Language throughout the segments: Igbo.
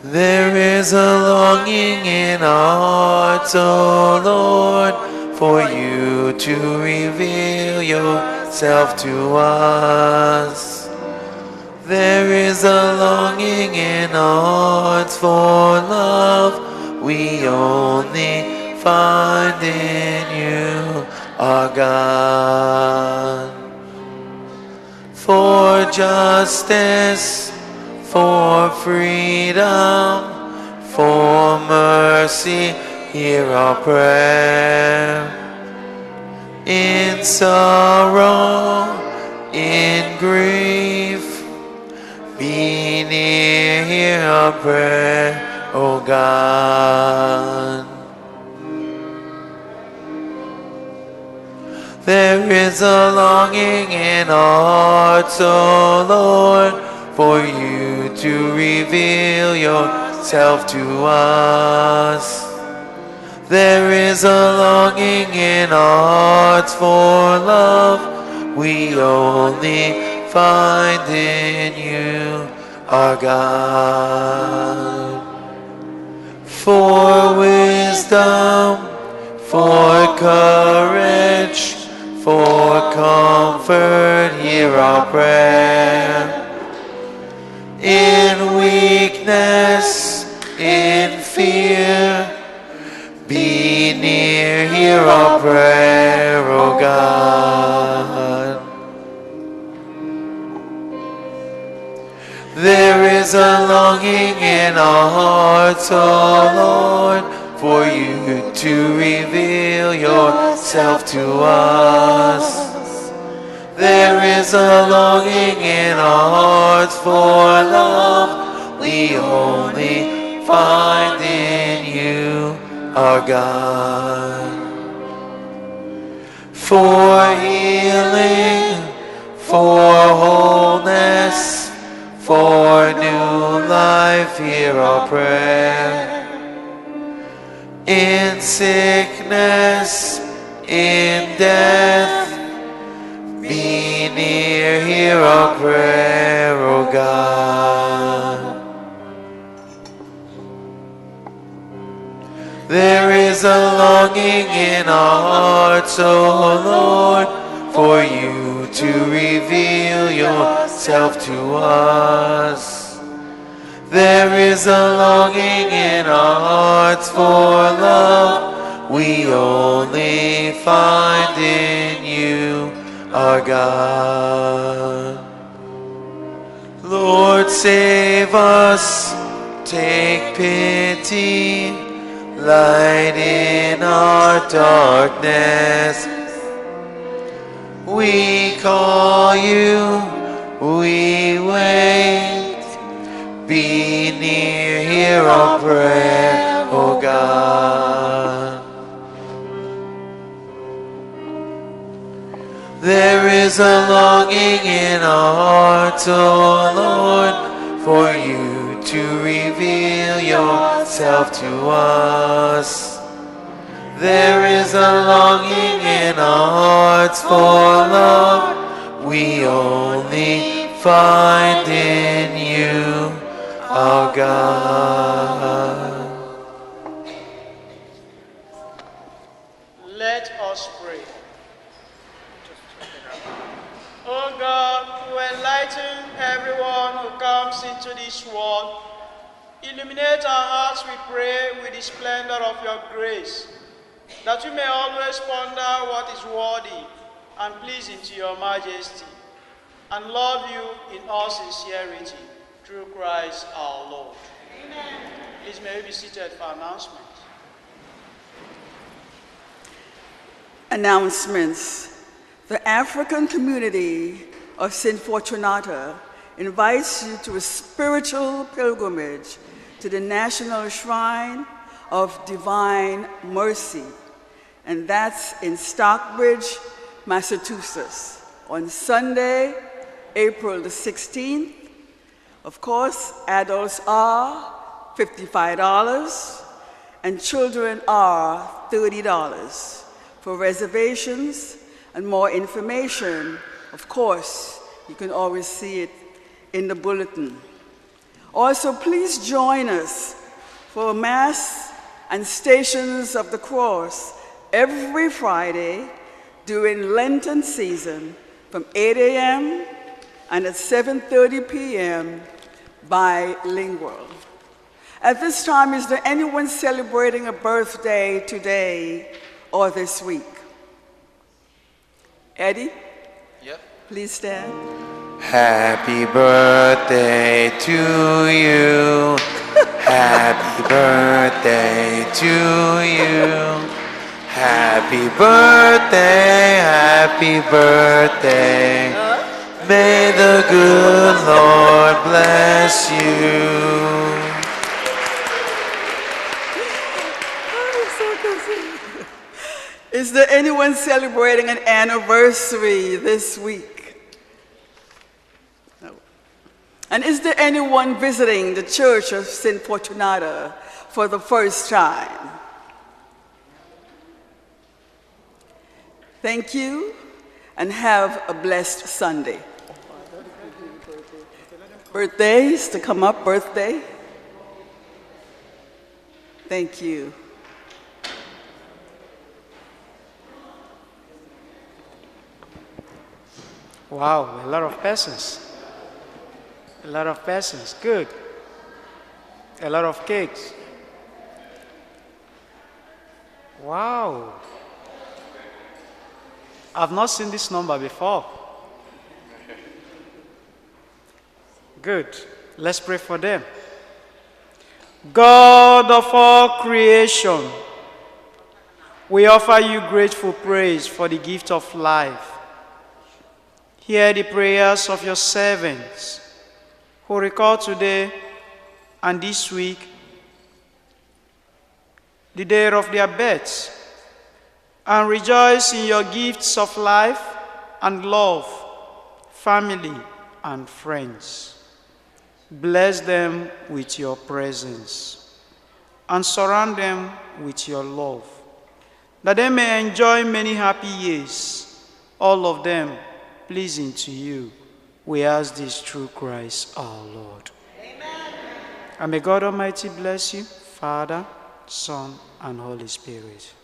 There is a longing in our hearts, O Lord, for you to reveal yourself to us. There is a longing in our hearts for love we only find in you, our God. For justice, for freedom, for mercy, hear our prayer. In sorrow, in grief, be near, hear our prayer, O God. There is a longing in our hearts, O Lord, for you to reveal yourself to us. There is a longing in our hearts for love we only find in you, our God. For wisdom, for courage, for comfort, hear our prayer. In weakness, in fear, be near, hear our prayer, O God. There is a longing in our hearts, O Lord, for you to reveal yourself to us. There is a longing in our hearts for love we only find in you, our God. For healing, for wholeness, for new life, hear our prayer. In sickness, in death, be near, hear our prayer, O God. There is a longing in our hearts, O Lord, for you to reveal yourself to us. There is a longing in our hearts for love we only find in you, our God. Lord, save us, take pity, light in our darkness. We call you, we wait, be near, hear our prayer, O God. There is a longing in our hearts, O Lord, for you to reveal yourself to us. There is a longing in our hearts for love we only find in you, our God. Let us pray. Oh God, who enlighten everyone who comes into this world, illuminate our hearts, we pray, with the splendor of your grace, that we may always ponder what is worthy and pleasing to your majesty, and love you in all sincerity, through Christ our Lord. Amen. Please may we be seated for announcements. Announcements. The African community of St. Fortunata invites you to a spiritual pilgrimage to the National Shrine of Divine Mercy, and that's in Stockbridge, Massachusetts, on Sunday, April the 16th. Of course, adults are $55 and children are $30. For reservations and more information, of course, you can always see it in the bulletin. Also, please join us for Mass and Stations of the Cross every Friday during Lenten season from 8 a.m. and at 7:30 p.m. bilingual. At this time, is there anyone celebrating a birthday today or this week? Eddie? Yep. Please stand. Happy birthday to you. Happy birthday to you. Happy birthday, happy birthday. May the good Lord bless you. Is there anyone celebrating an anniversary this week? No. And is there anyone visiting the Church of St. Fortunata for the first time? Thank you, and have a blessed Sunday. Birthdays to come up, birthday. Thank you. Wow, a lot of persons. A lot of persons. Good. A lot of cakes. Wow. I've not seen this number before. Good. Let's pray for them. God of all creation, we offer you grateful praise for the gift of life. Hear the prayers of your servants who recall today and this week the day of their births, and rejoice in your gifts of life and love, family and friends. Bless them with your presence and surround them with your love, that they may enjoy many happy years, all of them pleasing to you. We ask this through Christ our Lord. Amen. And may God Almighty bless you, Father, Son, and Holy Spirit.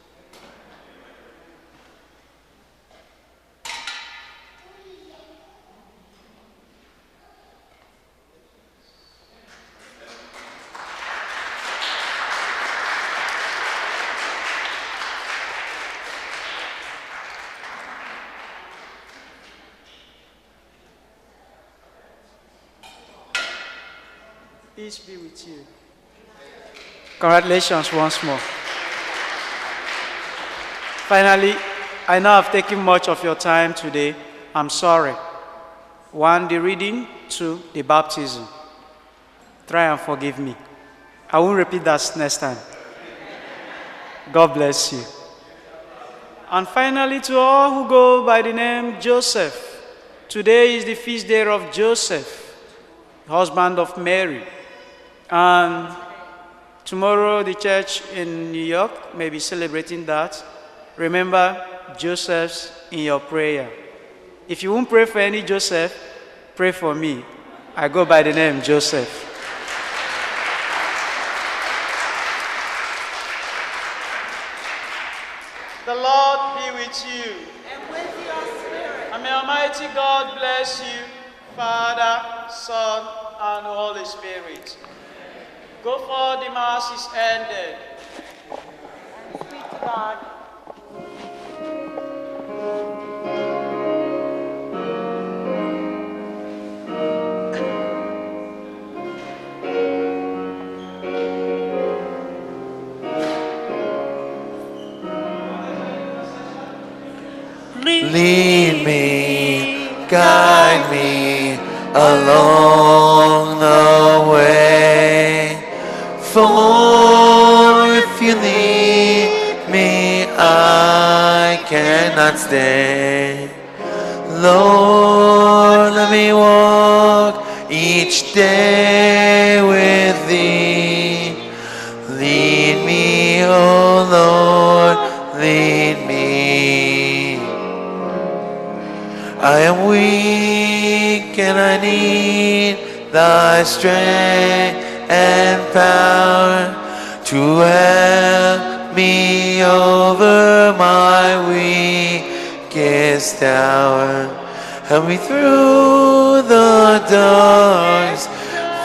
Peace be with you. Congratulations once more. Finally, I know I've taken much of your time today. I'm sorry. 1, the reading. 2, the baptism. Try and forgive me. I won't repeat that next time. God bless you. And finally, to all who go by the name Joseph, today is the feast day of Joseph, husband of Mary. And tomorrow the church in New York may be celebrating that. Remember Joseph's in your prayer. If you won't pray for any Joseph, pray for me. I go by the name Joseph. The Lord be with you. And with your spirit. And may Almighty God bless you, Father, Son, and Holy Spirit. Go for the Mass is ended. Speak to God. Lead me, guide me along the way. For if you lead me, I cannot stay. Lord, let me walk each day with thee. Lead me, oh Lord, lead me. I am weak and I need thy strength and power to help me over my weakest hour. Help me through the darkest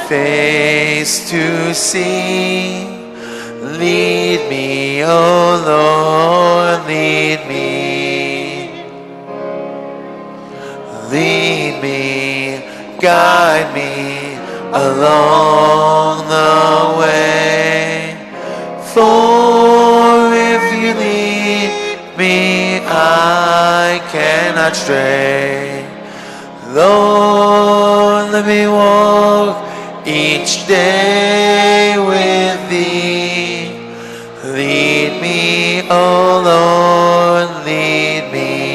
face to see. Lead me, oh Lord, lead me. Lead me, guide me along the way. For if you lead me, I cannot stray. Lord, let me walk each day with thee. Lead me, oh Lord, lead me.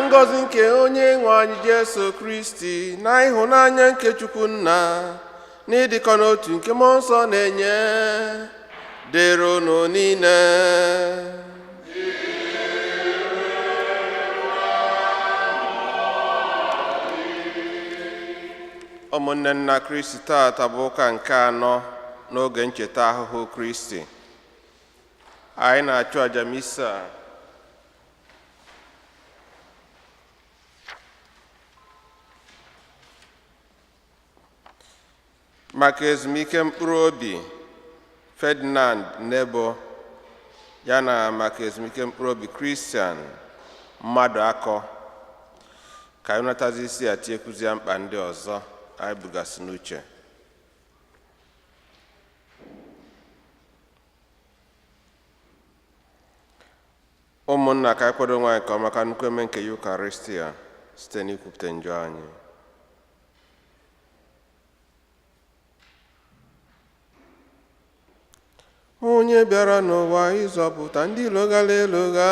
ngọzi nke onye nwe anyị Jesu Kristi na ịhụnanya nke Chukwu Nna na ịdịkọ n'otu nke Mmụọ Nsọ na-enye dịrị unu niile. Ụmụnne nna Kristi, taata bụ ụka nke anọ n'oge ncheta ahụhụ Kristi. Anyị na-achụ aja misa maka ezumike mkpụrụ obi Ferdinand Nebo, ya na maka ezumike mkpụrụ obi Christian mmadụ akọ, ka anyị natazi isi atinyekụzie mkpa ndị ọzọ anyị bugasị n'uche. Ụmụnna, ka anyị kwado nwaanyị ka ọ maka nnukwu eme nke Eucharistia site n'ikwupụta njọ anyị. Onye bịara n'ụwa ịzọpụta ndị logara eloga,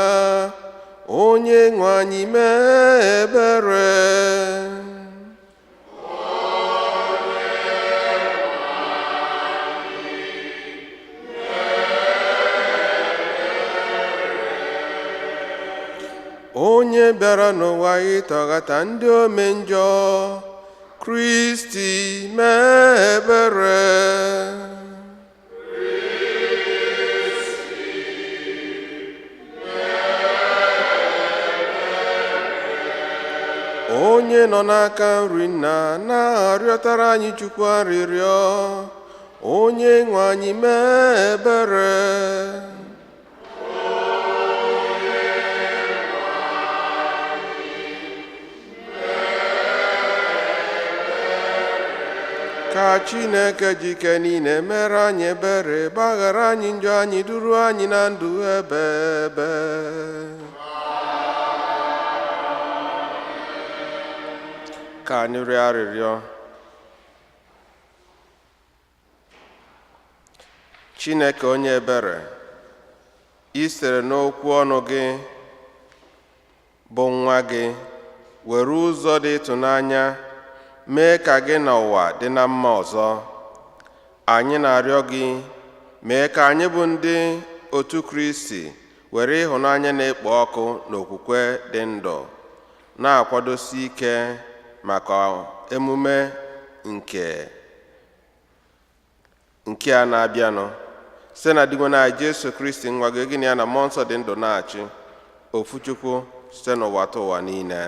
onye nwe anyị mee ebere. Onye bịara n'ụwa ịtọghata ndị ome njọ, Kristi mee ebere. Onye nọ n'aka nri Nna na-arịọtara anyị Chukwu arịrịọ, onye nwe anyị mee ebere. Ka Chineke jike niile mere anyị ebere, gbaghara anyị njọ anyị, duru anyị na ndụ ebe ebe. Ka anyị rịọ arịrịọ. Chineke onye ebere, i sere n'okwu ọnụ gị bụ nwa gị were ụzọ dị ịtụnanya mee ka gị na ụwa dị na mma ọzọ. Anyị na-arịọ gị, mee ka anyị bụ ndị otu Kristi were ịhụnanya na-ekpo ọkụ n'okwukwe dị ndụ na-akwadosi ike maka emume nke a na-abịanụ, site na dị nwe Jesu Kristi nwa gị, gị na ya na Mmụọ Nsọ dị ndụ na-achị ofu Chukwu site n'ụwa ta ụwa niile.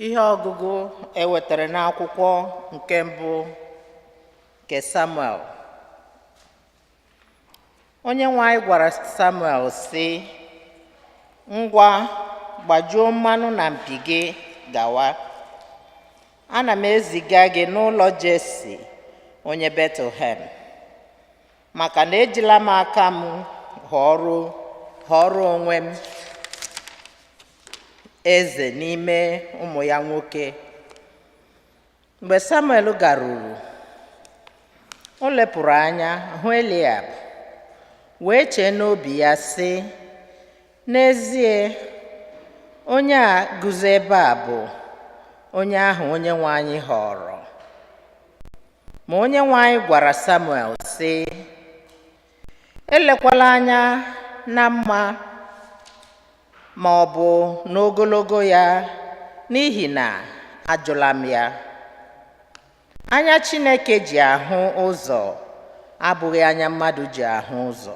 Ihe ọgụgụ ewetara n'akwụkwọ nke mbụ nke Samuel. Onye nwe anyị gwara Samuel sị, ngwa gbajuo mmanụ na mpi gị gawa. Ana m eziga gị n'ụlọ Jesi onye Betlehem, maka na ejila m aka m họrọ onwe m eze n'ime ụmụ ya nwoke. Mgbe Samuel garuru, o lepụrụ anya hụ Eliab, wee chee n'obi ya sị, n'ezie onye a guzo ebe a bụ onye ahụ onye nwe anyị họrọ. Ma onye nwe anyị gwara Samuel sị, elekwala anya na mma ma ọ bụ n'ogologo ya, n'ihi na ajụla m ya. Anya Chineke ji ahụ ụzọ abụghị anya mmadụ ji ahụ ụzọ.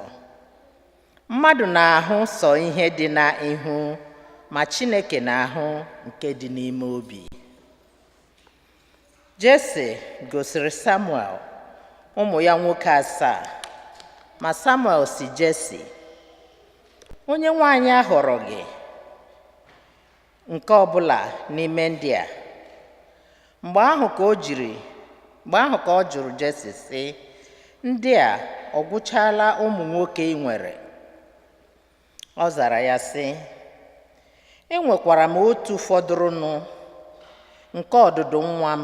Mmadụ na-ahụ sọ ihe dị n'ihu, ma Chineke na-ahụ nke dị n'ime obi. Jese gosiri Samuel ụmụ ya nwoke 7, ma Samuel si Jese, onye nwaanyị a họrọ gị nke ọbụla n'ime ndị a. Mgbe ahụ ka ọ jụrụ Jesi sị, ndị a ọ gwụchala ụmụ nwoke ị nwere? Ọ zara ya sị, enwekwara m otu fọdụrụnụ, nke ọdụdụ nwa m.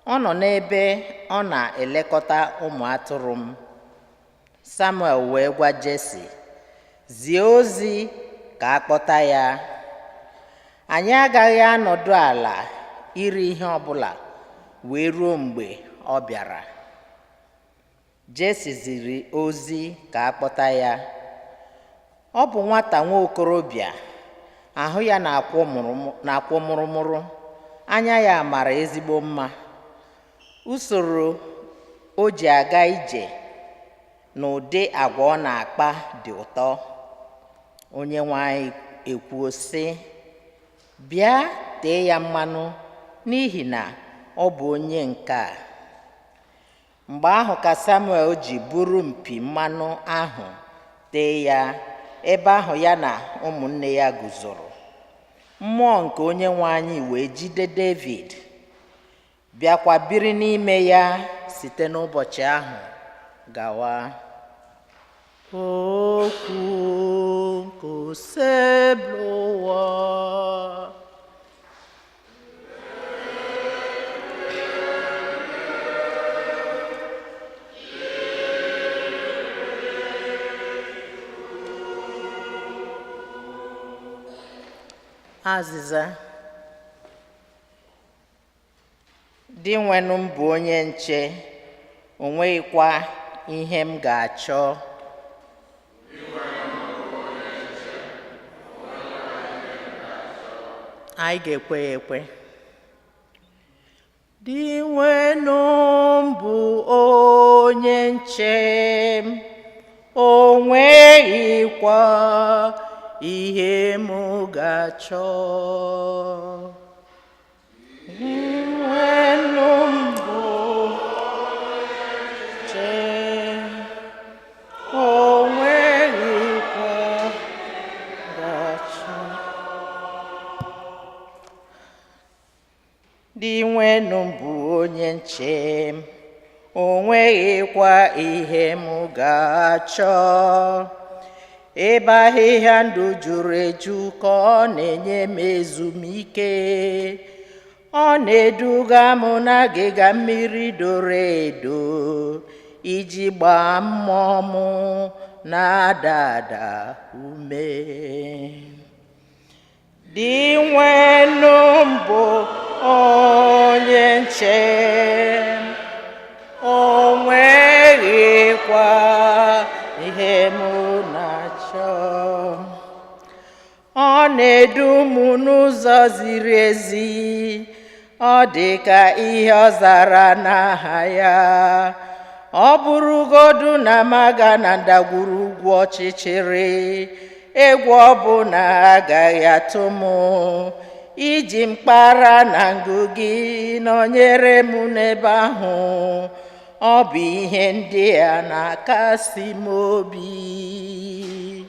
Ọ nọ n'ebe ọ na-elekọta ụmụ atụrụ m. Samuel wee gwa Jesi, zie ozi ka a kpọta ya. Anyị agaghị anọdụ ala iri ihe ọbụla wee ruo mgbe ọ bịara. Jesi ziri ozi ka a kpọta ya. Ọ bụ nwata nwa okorobịa, ahụ ya na-akwụ mụrụmụrụ, anya ya mara ezigbo mma. Usoro o ji aga ije na ụdị agwa ọ na-akpa dị ụtọ. Onyenwe anyị ekwuo sị, bịa tee ya mmanụ n'ihi na ọ bụ onye nke a. Mgbe ahụ ka Samuel ji buru mpi mmanụ ahụ tee ya ebe ahụ ya na ụmụnne ya guzoro. Mmụọ nke Onyenwe anyị wee jide David, bịakwa biri n'ime ya site n'ụbọchị ahụ gawa. Okwu nke osebụwa. Azịza: di nwenụ m bụ onye nche, o nweghịkwa ihe m ga-achọ. Anyị ga-ekwe ya ekwe. Di nwenụ m bụ onye nche m, o nweghịkwa ihe m ga-achọ. Di nwenụ m bụ nche, o nweghịkwa ga-achọ. Di nwenụ m bụ onye nche m, o nweghịkwa ihe m ga-achọ. Ebe ahịhịa ndụ juru eju ka ọ na-enye m ezumike. Ọ na-eduga m n'agịga mmiri doro edo iji gbaa mmụọ m na-ada ada ume. Di nwenụ m bụ onye nche, o nweghịkwa ihe m na-achọ. Ọ na-edu m n'ụzọ ziri ezi, ọ dị ka ihe ọ zara n'aha ya. Ọ bụrụgodu na m aga na ndagwurugwu ọchịchịrị, egwu ọbụla agaghị atụ m. Iji mkpara na ngụ gị nọnyere m n'ebe ahụ, ọ bụ ihe ndị a na-akasi m obi.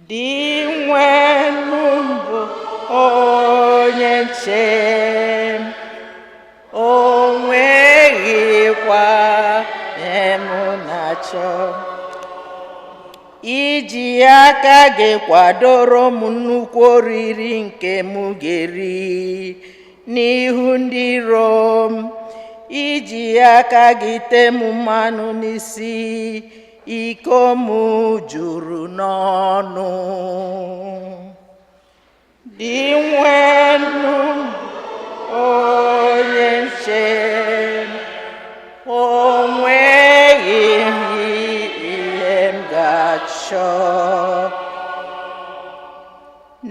Di nwenụ m bụ onye nche m, o nweghịkwa ihe m na-achọ. Iji aka gị kwadoro m nnukwu oriri nke m ga-eri n'ihu ndị iro m. Iji aka gị tee m mmanụ n'isi, iko m juru n'ọnụ. Di nwenụ m onye nche m, o nweghị ihe m ga-achọ.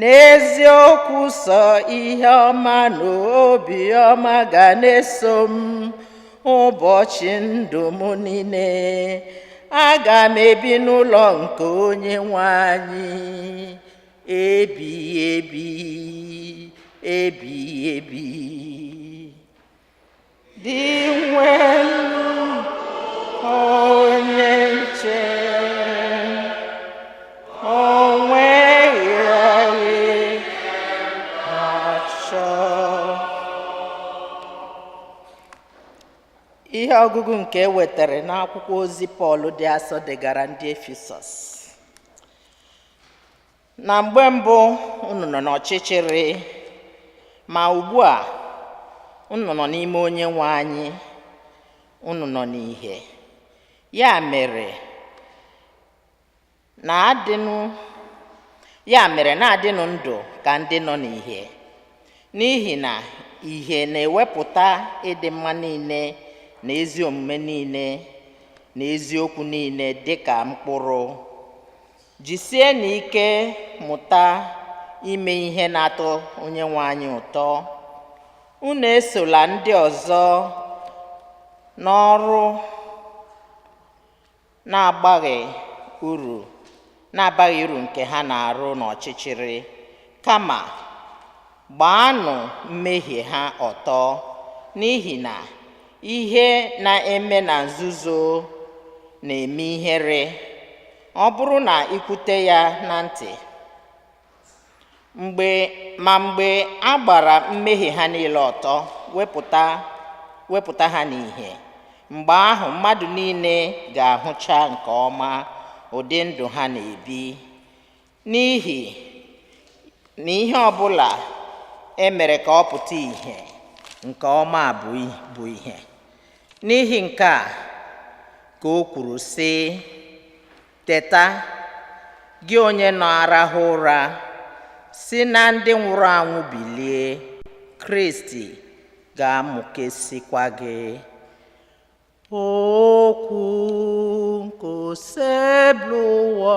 N'eziokwu sọ ihe ọma na obi ọma ga na-eso m ụbọchị ndụ m niile. Aga m ebi n'ụlọ nke Onyenwe anyị ebighị ebi ebighị ebi. Di nwenụ onye nche, o nweghị achọ. Ihe ọgụgụ nke ewetara n'akwụkwọ ozi Pọl dị asọ degara ndị Efesọs. Na mgbe mbụ unu nọ n'ọchịchịrị, ma ugbu a unu nọ n'ime onye nwe anyị, unu nọ n'ihe. Ya mere na-adịnụ ndụ ka ndị nọ n'ihe, n'ihi na ihe na-ewepụta ịdị mma niile na ezi omume niile na eziokwu niile dị ka mkpụrụ. Jisie n'ike mụta ime ihe na-atọ onye nwe anyị ụtọ. Unu esola ndị ọzọ n'ọrụ na-abaghị uru nke ha na-arụ n'ọchịchịrị, kama gbaanụ mmehie ha ọtọ, n'ihi na ihe na-eme na nzuzo na-eme ihere. Ọ bụrụ na ikwute ya na ntị, mgbe a gbara mmehie ha niile ọtọ, wepụta ha n'ihe, mgbe ahụ mmadụ niile ga-ahụcha nke ọma ụdị ndụ ha na-ebi, n'ihi na ihe ọbụla emere ka ọ pụta ìhè nke ọma bụ ihe. N'ihi nke a ka o kwuru sị, teta gị onye na-arahụ ụra, si na ndị nwụrụ anwụ bilie, Kristi ga-amụkesikwa gị. Okwu nke oseblu ụwa.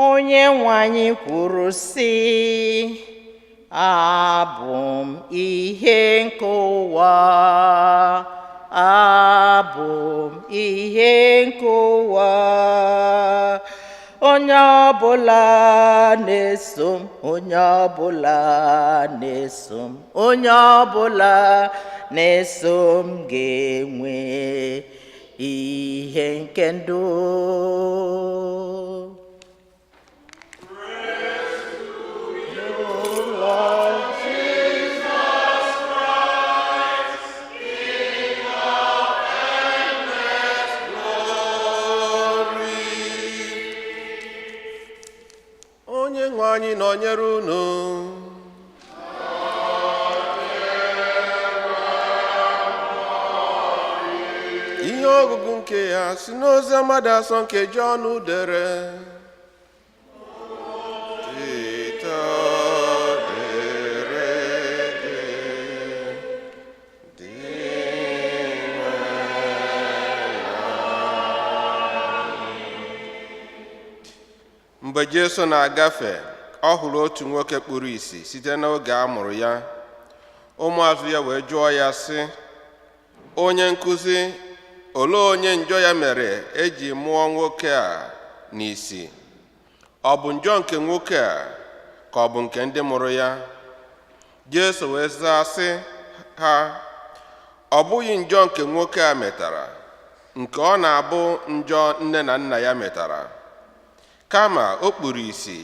Onye nwe anyị kwuru sị, abụ m ihe nke ụwa, abụ m ihe nke ụwa. Onye ọbụla na-eso m, onye ọbụla na-eso m, onye ọbụla na-eso m ga-enwe ihe nke ndụ. Onye nwe anyị nọnyere unu. Ihe ọgụgụ nke ya si n'ozi mmadụ asọ nke Jọn dere. Mgbe Jesu na-agafe, ọ hụrụ otu nwoke kpuru ìsì site n'oge a mụrụ ya. Ụmụazụ ya wee jụọ ya sị, onye nkụzi, olee onye njọ ya mere eji mụọ nwoke a n'ìsì? Ọ bụ njọ nke nwoke a ka ọ bụ nke ndị mụrụ ya? Jesu wee zaa sị ha, ọ bụghị njọ nke nwoke a metara, nke ọ na-abụ njọ nne na nna ya metara. Kama o kpuru ìsì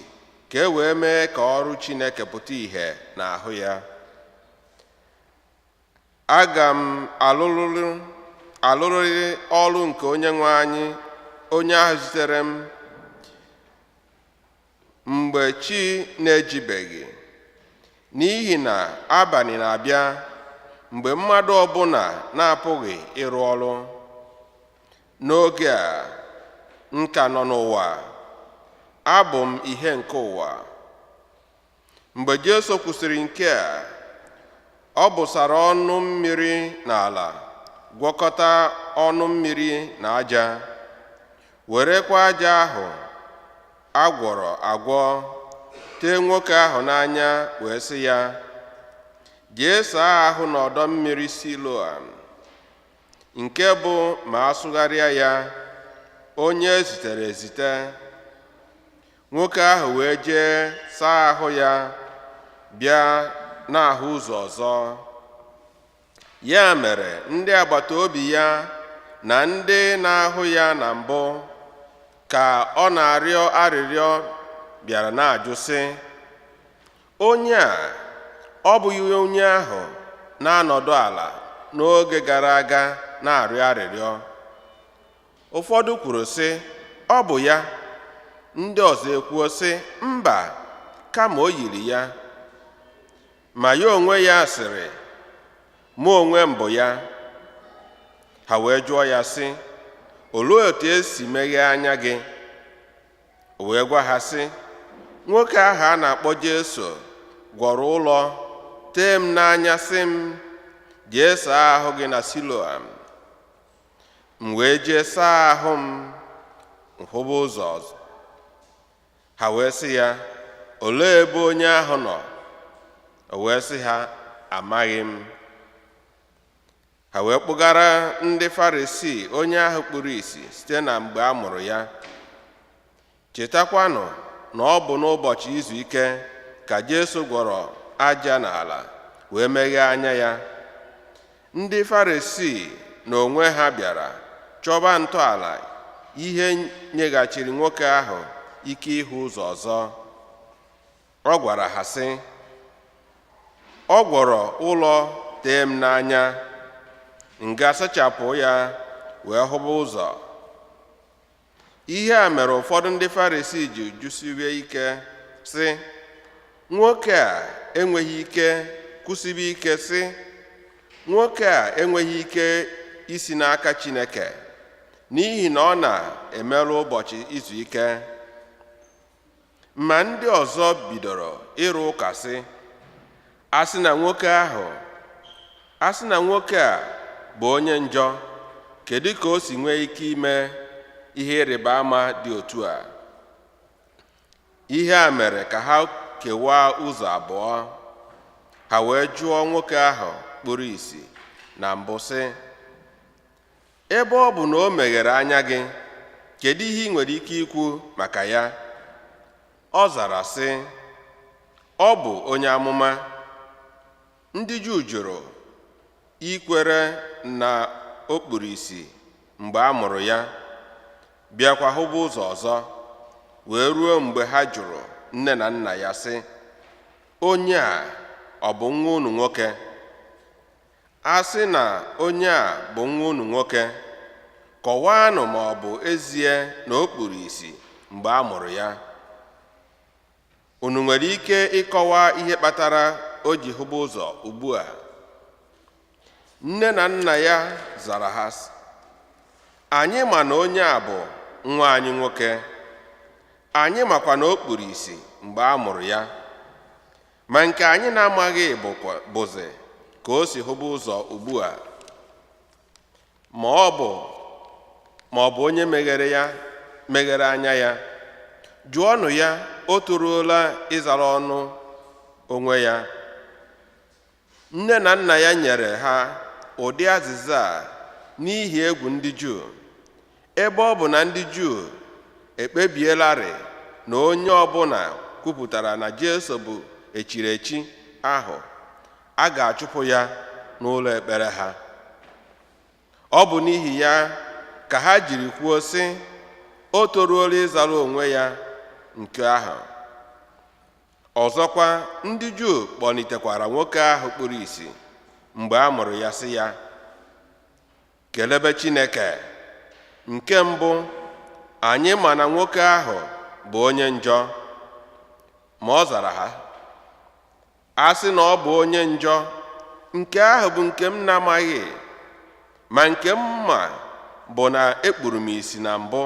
ka e wee mee ka ọrụ Chineke pụta ìhè n'ahụ ya. Aga m alụrịrị ọrụ nke onye nwe anyị, onye ahụ zitere m, mgbe chi na-ejibeghị, n'ihi na abalị na-abịa mgbe mmadụ ọbụla na-apụghị ịrụ ọrụ. N'oge a nka nọ n'ụwa, abụ m ihe nke ụwa. Mgbe Jesu kwusịrị nke a, ọ bụsara ọnụ mmiri n'ala, gwọkọta ọnụ mmiri na aja, werekwa aja ahụ agwọrọ agwọ tee nwoke ahụ n'anya, wee sị ya, jee saa ahụ n'ọdọ mmiri Siloam, nke bụ ma asụgharịa ya, onye zitere ezite. Nwoke ahụ wee jee saa ahụ ya, bịa n'ahụ ụzọ ọzọ. Ya mere ndị agbata obi ya na ndị na-ahụ ya na mbụ ka ọ na-arịọ arịrịọ bịara na-ajụ sị, onye a ọ bụghị onye ahụ na-anọdụ ala n'oge gara aga na-arịọ arịrịọ? Ụfọdụ kwuru sị, ọ bụ ya. Ndị ọzọ ekwuo sị, mba, kama o yiri ya. Ma ya onwe ya sịrị, mụ onwe m bụ ya. Ha wee jụọ ya sị, olee otu esi meghee anya gị? O wee gwa ha sị, nwoke ahụ a na-akpọ Jesu gwọrọ ụlọ tee m n'anya sị m, jee saa ahụ gị na Siloam. M wee jee saa ahụ m, hụba ụzọ ọzọ. Ha wee sị ya, olee ebe onye ahụ nọ? O wee sị ha, amaghị m. Ha wee kpụgara ndị Farisii onye ahụ kpuru ìsì site na mgbe a mụrụ ya. Chetakwanụ na ọ bụ n'ụbọchị izu ike ka Jesu gwọrọ aja n'ala wee meghee anya ya. Ndị Farisii n'onwe ha bịara chọba ntọala ihe nyeghachiri nwoke ahụ ike ịhụ ụzọ ọzọ. Ọ gwara ha sị, ọ gwọrọ ụlọ tee m n'anya, m ga-asachapụ ya wee hụba ụzọ. Ihe a mere ụfọdụ ndị Farisii ji jụsiwe ike sị, nwoke a enweghị ike kwụsibe ike sị, nwoke a enweghị ike isi n'aka Chineke, n'ihi na ọ na-emerụ ụbọchị izu ike. Ma ndị ọzọ bidoro ịrụ ụka sị, a sị na nwoke a bụ onye njọ, kedu ka o si nwee ike ime ihe ịrịba ama dị otu a? Ihe a mere ka ha kewaa ụzọ abụọ. Ha wee jụọ nwoke ahụ kpuru ìsì na mbụ sị, ebe ọ bụ na o meghere anya gị, kedu ihe ị nwere ike ikwu maka ya? Ọ zara sị, ọ bụ onye amụma. Ndị Juu jụrụ ikwere na o kpuru ìsì mgbe a mụrụ ya, bịakwa hụba ụzọ ọzọ, wee ruo mgbe ha jụrụ nne na nna ya sị, onye a ọ bụ nwa unu nwoke? A sị na onye a bụ nwa unu nwoke, kọwaanụ ma ọ bụ ezie na o kpuru ìsì mgbe a mụrụ ya. Unu nwere ike ịkọwa ihe kpatara o ji hụba ụzọ ugbu a? Nne na nna ya zara ha, anyị ma na onye a bụ nwa anyị nwoke, anyị makwa na o kpuru ìsì mgbe a mụrụ ya. Ma nke anyị na-amaghị bụzi ka o si hụba ụzọ ugbu a, ma ọ bụ onye meghere anya ya. Jụọnụ ya, o toruola ịzara ọnụ onwe ya. Nne na nna ya nyere ha ụdị azịza a n'ihi egwu ndị Juu, ebe ọ bụ na ndị Juu ekpebielarị na onye ọbụla kwupụtara na Jesu bụ echiri echi ahụ, a ga-achụpụ ya n'ụlọ ekpere ha. Ọ bụ n'ihi ya ka ha jiri kwuo sị, o toruola ịzara onwe ya nke ahụ. Ọzọkwa, ndị Juu kpọlitekwara nwoke ahụ kpuru ìsì mgbe a mụrụ ya sị ya, kelebe Chineke. Nke mbụ, anyị ma na nwoke ahụ bụ onye njọ. Ma ọ zara ha, a sị na ọ bụ onye njọ, nke ahụ bụ nke m na-amaghị, ma nke m ma bụ na ekpuru m ìsì na mbụ,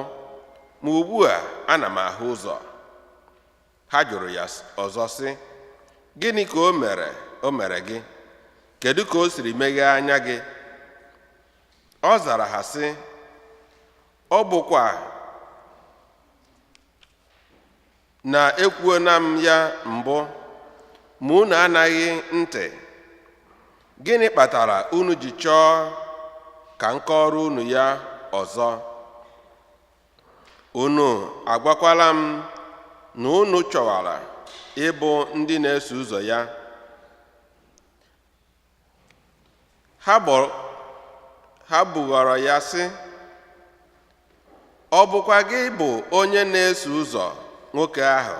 ma ugbu a ana m ahụ ụzọ. Ha jụrụ ya ọzọ sị, gịnị ka o mere gị? Kedu ka o siri meghee anya gị? Ọ zara ha sị, ọ bụkwa na ekwuona m ya mbụ, ma unu anaghị ntị. Gịnị kpatara unu ji chọọ ka m kọọrọ unu ya ọzọ? Unu agwakwala m na unu chọwara ịbụ ndị na-eso ụzọ ya. Ha bughara ya sị, ọ bụkwa gị bụ onye na-eso ụzọ nwoke ahụ?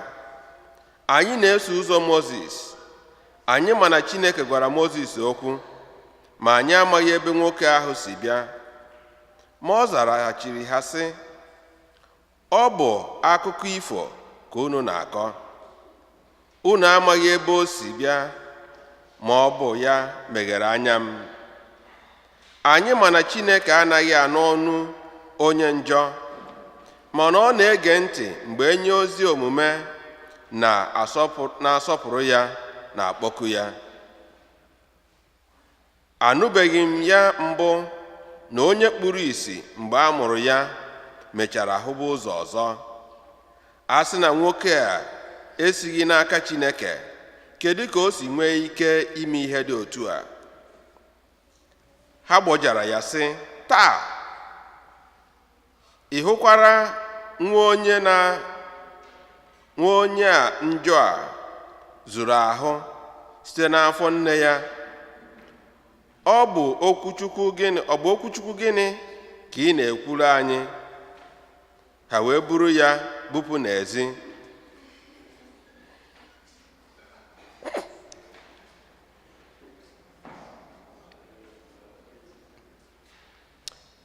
Anyị na-eso ụzọ Mozis. Anyị ma na Chineke gwara Mozis okwu, ma anyị amaghị ebe nwoke ahụ si bịa. Ma ọ zaraghachiri ha sị, ọ bụ akụkọ ifo ka unu na-akọ. Unu amaghị ebe o si bịa, ma ọ bụ ya meghere anya m. Anyị ma na Chineke anaghị anụ ọnụ onye njọ, mana ọ na-ege ntị mgbe enye ozi omume na-asọpụrụ ya na-akpọku ya. Anụbeghị m ya mbụ na onye kpuru ìsì mgbe a mụrụ ya mechara hụba ụzọ ọzọ. A sị na nwoke a esighị n'aka Chineke, kedu ka o si nwee ike ime ihe dị otu a? Ha gbọjara ya sị, taa ị hụkwara nwa onye a njọ a zuru ahụ site n'afọ nne ya? Ọ bụ okwuchukwu gịnị ka ị na-ekwuru anyị? Ha wee buru ya bupụ n'ezi.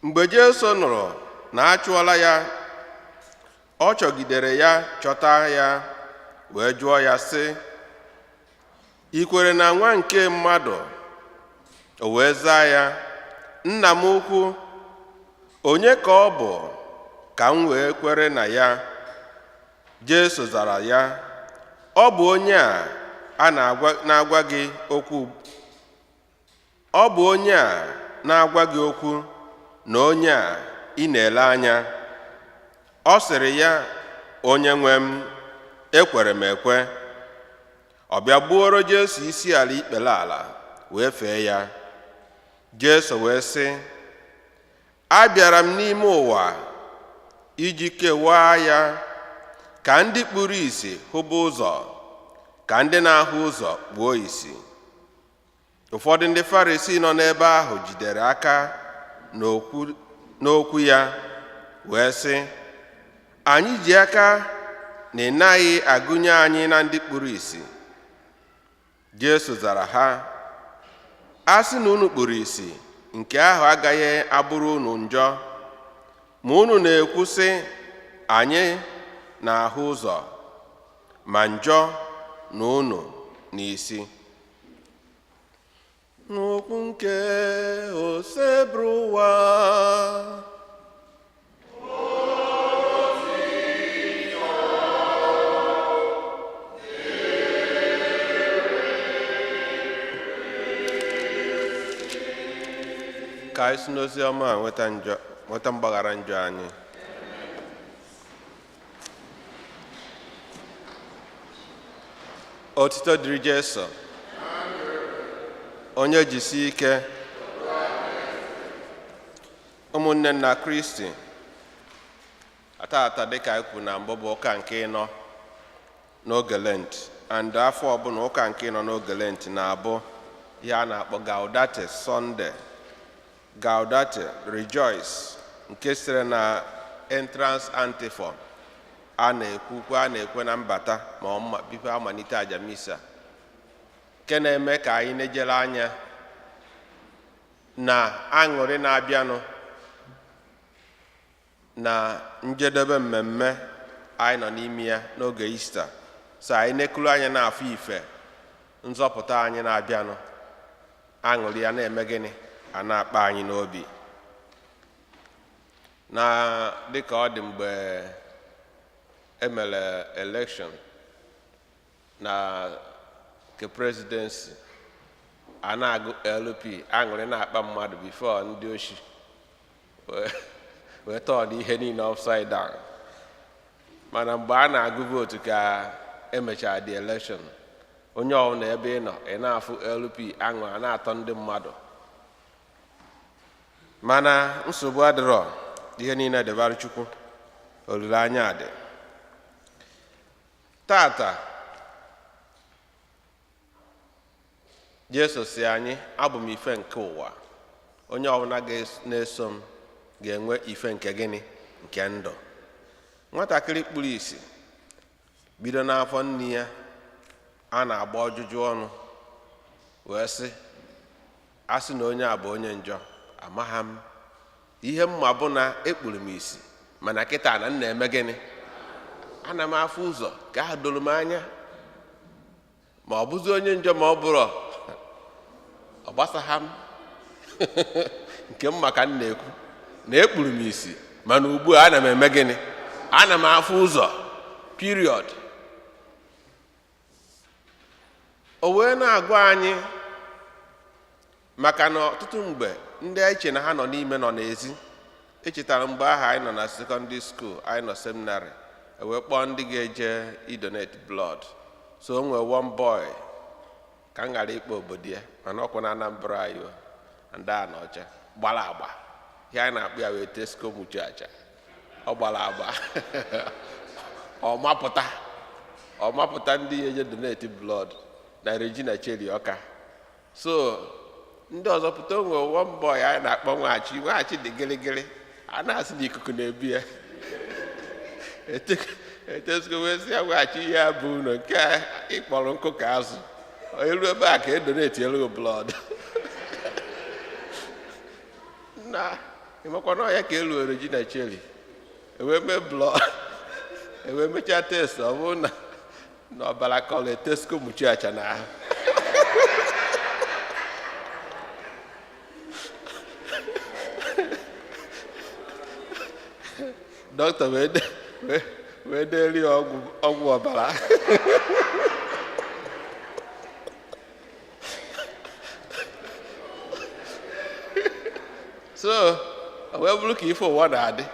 Mgbe Jesu nụrụ na a chụọla ya, ọ chọgidere ya chọta ya, wee jụọ ya sị, ị kwere na nwa nke mmadụ? O wee zaa ya, nna m ukwu, onye ka ọ bụ ka m wee kwere na ya? Jesu zara ya, ọ bụ onye a na-agwa gị okwu. Ọ bụ onye a na-agwa gị okwu na onye a ị na-ele anya. Ọ sịrị ya, onye nwe m, ekwere m ekwe. Ọ bịa gbuoro Jesu isi ala ikpere ala wee fee ya. Jesu wee sị, abịara m n'ime ụwa iji kewaa ya, ka ndị kpuru ìsì hụba ụzọ, ka ndị na-ahụ ụzọ kpuo ìsì. Ụfọdụ ndị Farisii nọ n'ebe ahụ jidere aka n'okwu ya wee sị, anyị ji aka na ị naghị agụnye anyị na ndị kpuru ìsì. Jesu zara ha, a sị na unu kpuru ìsì, nke ahụ agaghị abụrụ unu njọ, ma unu na-ekwu sị, anyị na-ahụ ụzọ, ma njọ na unu n'isi. N'okwu nke oseburu ụwa. Ka anyị si n'ozi ọma nweta mgbaghara njọ anyị. Otito dịrị Jesu, onye jisi ike. Ụmụnne na Kristi, atata dịka anyị kwuru na mbụ bụ ụka nke ịnọ n'oge Lent, and afọ ọbụla ụka nke ịnọ n'oge Lent na-abụ ihe a na-akpọ Gaudete Sunday, Gaudete Rejoice, nke siri na entrance antiphon a na-ekwe na mbata ma bife amalite aja misa, nke na-eme ka anyị na-ejere anya na aṅụrị na-abịanụ na njedebe mmemme anyị nọ n'ime ya n'oge Ista. So anyị na-ekulu anya n'afọ ife nzọpụta anyị na-abịanụ, aṅụrị ya na-eme gịnị? A na-akpa anyị n'obi. Na dịka ọ dị mgbe emere election na nke presidency, a na-agụ LP, aṅụrị na-akpa mmadụ before ndị oshi wee tọọ n'ihe niile upside down. Mana mgbe a na-agụ vootu ka emechara the election, onye ọbụla ebe ị nọ ị na-afụ LP aṅụ a na-atọ ndị mmadụ. Mana nsogbu adịrọ, ihe niile dịbara Chukwu, olileanya dị. Tata Jesu si anyị, abụ m ife nke ụwa, onye ọbụla na-eso m ga-enwe ife nke gịnị? Nke ndụ. Nwatakịrị kpuru isi bido n'afọ nne ya, a na-agba ọjụjụ ọnụ wee sị, asị na onye a bụ onye njọ, amagha m. Ihe mma bụ na ekpuru m isi, mana kịta na m na-eme gịnị? Ana m afụ ụzọ ka ha doro m anya. Ma ọ bụzi onye njọ ma ọ bụrụ ọ gbasagha m. Nke m maka m na-ekwu na ekpuru m isi, mana ugbu a ana m eme gịnị? Ana m afụ ụzọ, period. O wee na-agwa anyị maka na ọtụtụ mgbe ndị eche na ha nọ n'ime nọ n'ezi. Echetara mgbe ahụ anyị nọ na secondary school, anyị nọ seminary, wee kpọọ ndị ga-eje idonate blood. So o nwere one boy ka m ghara ikpe obodo ya, mana ọkwa na Anambra ayo ndị a n'ọcha gbara agba, ihe anyị na-akpụ ya wee Tesco Muchacha. Ọ gbara agba ọ mapụta ndị eje donate blood na Regina Cheli Ọka. So ndị ọzọ pụta, o nwere one boy anyị na-akpọ Nwachi dị gịrịgịrị, a na-asị na ikuku na-ebi ya. Etesco wee sị ya, Nwachi ihe a bụ ụlọ nke ịkpọrọ nkụ ka azụ, elu ebe a ka edonate elu blood. Na ịmakwana ya ka elu Regina Cheli ewee mee blood, ewee mechaa test, ọ bụrụ na ọbara kọrọ Tesco Muchacha na ahụ. Dọkịta wee deri ọgwụ ọbara. So o wee bụrụ ka ife ụwa na-adị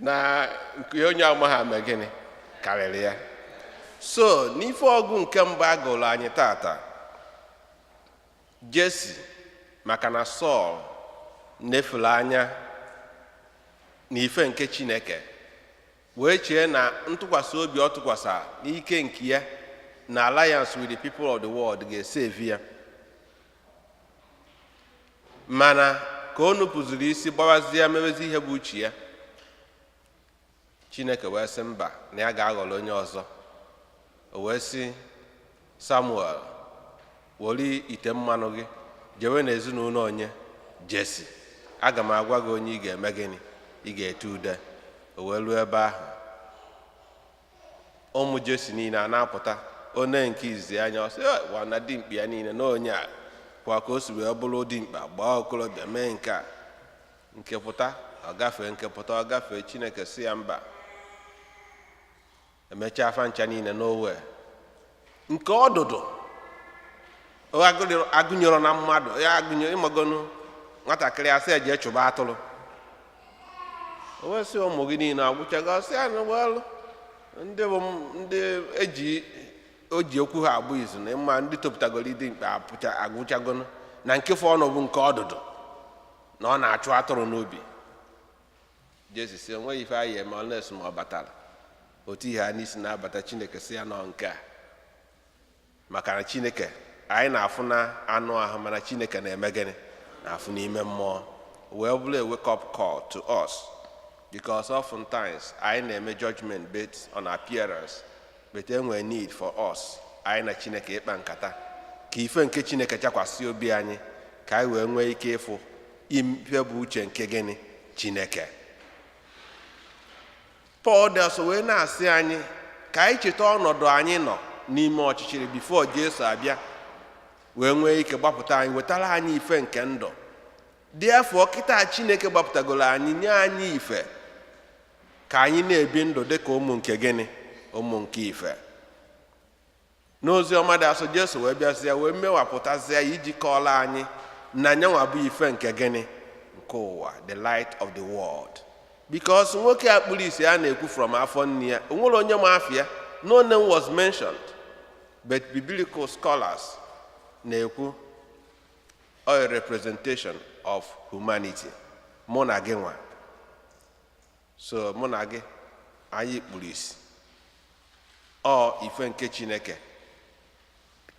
na nke onye amaghị ame gịnị karịrị ya. So n'ife ọgụ nke mbụ a gụrụ anyị tata, Jesi maka na Sọl nefuru anya n'ife nke Chineke, wee chee na ntụkwasị obi ọ tụkwasị n'ike nke ya na alliance with the people of the world ga-esevi ya. Mana ka o nupụziri isi gbawazie mewezi ihe bụ uche ya, Chineke wee sị mba na ya ga-aghọrọ onye ọzọ. O wee sị Samuel, wori ite mmanụ gị jewe n'ezinụlọ onye? Jesi. Aga m agwa gị onye ị ga-eme gịnị? Ị ga-ete ude. O wee ruo ebe ahụ, ụmụ Jesi niile a na-apụta, onye nke izi anya ọ sị, wa na dimkpa ya niile na onye a kwa ka o si wee bụrụ dimkpa gbaa okorobịa mee nke a, nke pụta ọ gafee, nke pụta ọ gafee. Chineke si ya mba. Emechaa afa ncha niile n'owe nke ọdụdụ agụnyere na mmadụ ya, agụnyere ịmagonu nwatakịrị asị eje chụba atụrụ. O wee sị ụmụ gị niile agwụchago, ọsị ya na gbalụ ndị bụ ndị o ji okwu ha agbụ izu na mma ndị topụtagoro ịdị mkpa agwụchagonu, na nke fọ ọnụ bụ nke ọdụdụ na ọ na-achụ atụrụ n'obi. Jesu si onweghị ife anyị eme ọles ma ọ batara otu ihe a n'isi na-abata. Chineke si ya nọ nke a, maka na Chineke anyị na-afụ na anụ ahụ, mana Chineke na-eme gịnị? Na-afụ n'ime mmụọ. Wee bụrụ a wake up call to us, because oftentimes anyị na-eme judgment based on appearance, but enwere need for us anyị na Chineke ịkpa nkata ka ife nke Chineke chakwasị obi anyị, ka anyị wee nwee ike ịfụ ife bụ uche nke gịnị? Chineke. Paul dọsọ wee na-asị anyị ka anyị cheta ọnọdụ anyị nọ n'ime ọchịchịrị bifo Jesu abịa wee nwee ike gbapụta anyị, wetara anyị ife nke ndụ. Dị afọ kịta Chineke gbapụtagoro anyị, nye anyị ife ka anyị na-ebi ndụ dị ka ụmụ nke gịnị? Ụmụ nke ife. N'ozi ọma dị asọ Jesu wee bịazie wee mewapụtazie iji kọọla anyị na nyanwa bụ ife nke gịnị? nke ụwa, the light of the world. Because nwoke a kpuru isi a na-ekwu from afọ nne ya, onwere onye ma afọ ya, no name was mentioned, but biblical scholars na-ekwu a representation of humanity. Mụ na gị nwa. So mụ na gị anyị kpuru isi. Ọ ife nke Chineke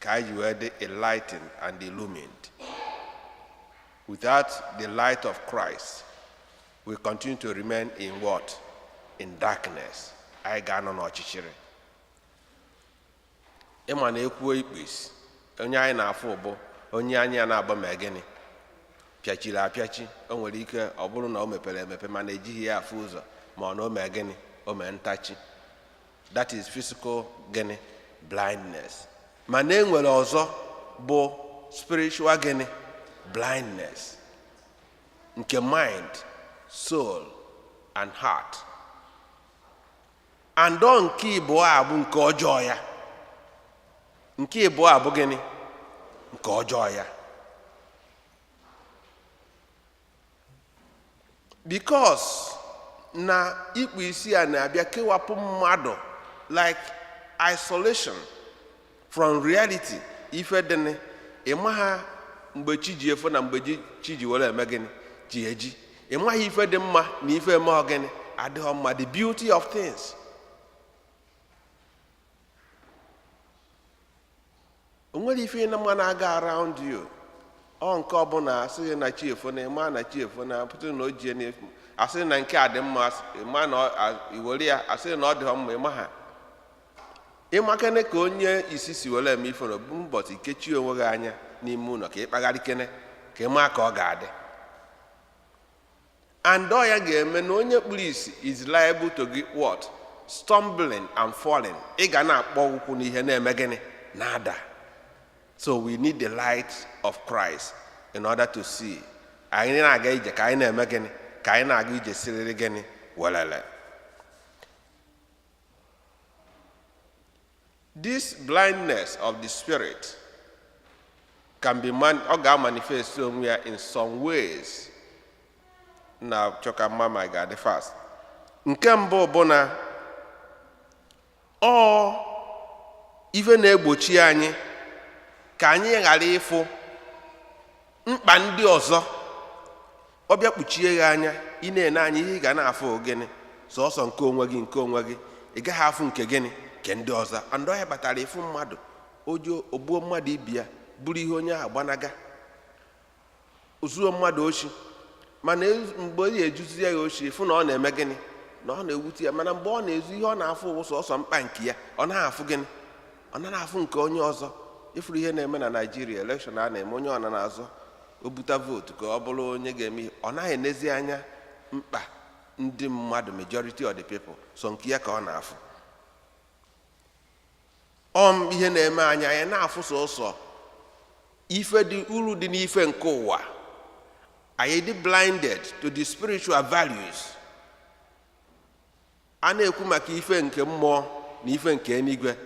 ka anyị wee dị enlightened and illumined. Without the light of Christ, we continue to remain in what? In darkness. Anyị ga-anọ n'ọchịchịrị. Ịma na ekwuo ikpu isi, onye anyị na-afụ bụ onye anyị a na-agba ma gịnị pịachiri apịachi. O nwere ike ọ bụrụ na o mepere emepe mana ejighị ya afụ ụzọ, ma ọ na o mee gịnị, o mee ntachi. That is physical gịnị blindness. Mana e nwere ọzọ bụ spiritual gịnị blindness, nke mind, soul and heart. Andọ nke ịbụọ a bụ nke ọjọọ ya. Nke ịbụọ a bụ gịnị? Nke ọjọọ ya. Because na ikpu isi a na-abịa kewapụ mmadụ, like isolation from reality. Ife dịnị ịma ha mgbe chi ji efo na mgbe chi ji were eme gịnị ji eji. Ịmaghị ife dị mma na ife eme ọgịnị adịghị mma. The beauty of things. O nwere ife na mma na-aga around you. Ọ nke ọbụla asịghị na chi efo na ịma na chi efo na pụtụ na o jie n'efu. Asịghị na nke a dị mma, ịma na iwere ya, asịghị na ọ dịghị mma, ịma ha. Ịmakene ka onye isi si were eme ife na bụ mbọchị kechie onwe gị anya n'ime ụlọ ka ịkpagharị kene ka ịma ka ọ ga-adị. And ọ ya ga-eme na onye kpuru isi is liable to get what? Stumbling and falling. Ị ga na-akpọ ụkwụ n'ihe na-eme gịnị na-ada. So we need the light of Christ in order to see. Anyị na-aga ije ka anyị na-eme gịnị, ka anyị na-aga ije siriri gịnị welele. This blindness of the spirit can be ọ ga-manifest onwe ya in some ways. Na chọka mma ga-adị fast. Nke mbụ bụ na ọ ife na-egbochi anyị ka anyị ghara ịfụ mkpa ndị ọzọ. Ọ bịa kpuchie gị anya, ị na-ene anya ihe ị ga na-afụ gịnị sọsọ nke onwe gị nke onwe gị, ị gaghị afụ nke gịnị nke ndị ọzọ. And ọ ya batara ịfụ mmadụ ojo ogbuo mmadụ ibi ya bụrụ ihe onye ahụ gbanaga, ozuo mmadụ ochi, mana mgbe ọ ejuzi ya ochi ịfụ na ọ na-eme gịnị na ọ na-ewute ya. Mana mgbe ọ na-ezu ihe ọ na-afụ sọsọ mkpa nke ya, ọ na-afụ gịnị, ọ na-afụ nke onye ọzọ. Ifuru ihe na-eme na Nigeria election a na-eme, onye ọ na-azọ o buta vootu ka ọ bụrụ onye ga-eme, ọ naghị enezi anya mkpa ndị mmadụ, majority of the people, so nke ya ka ọ na-afụ. Ihe na-eme anya ya na-afụ sọsọ ife dị uru dị n'ife nke ụwa. Anyị dị blinded to the spiritual values. A na-ekwu maka ife nke mmụọ na ife nke eluigwe,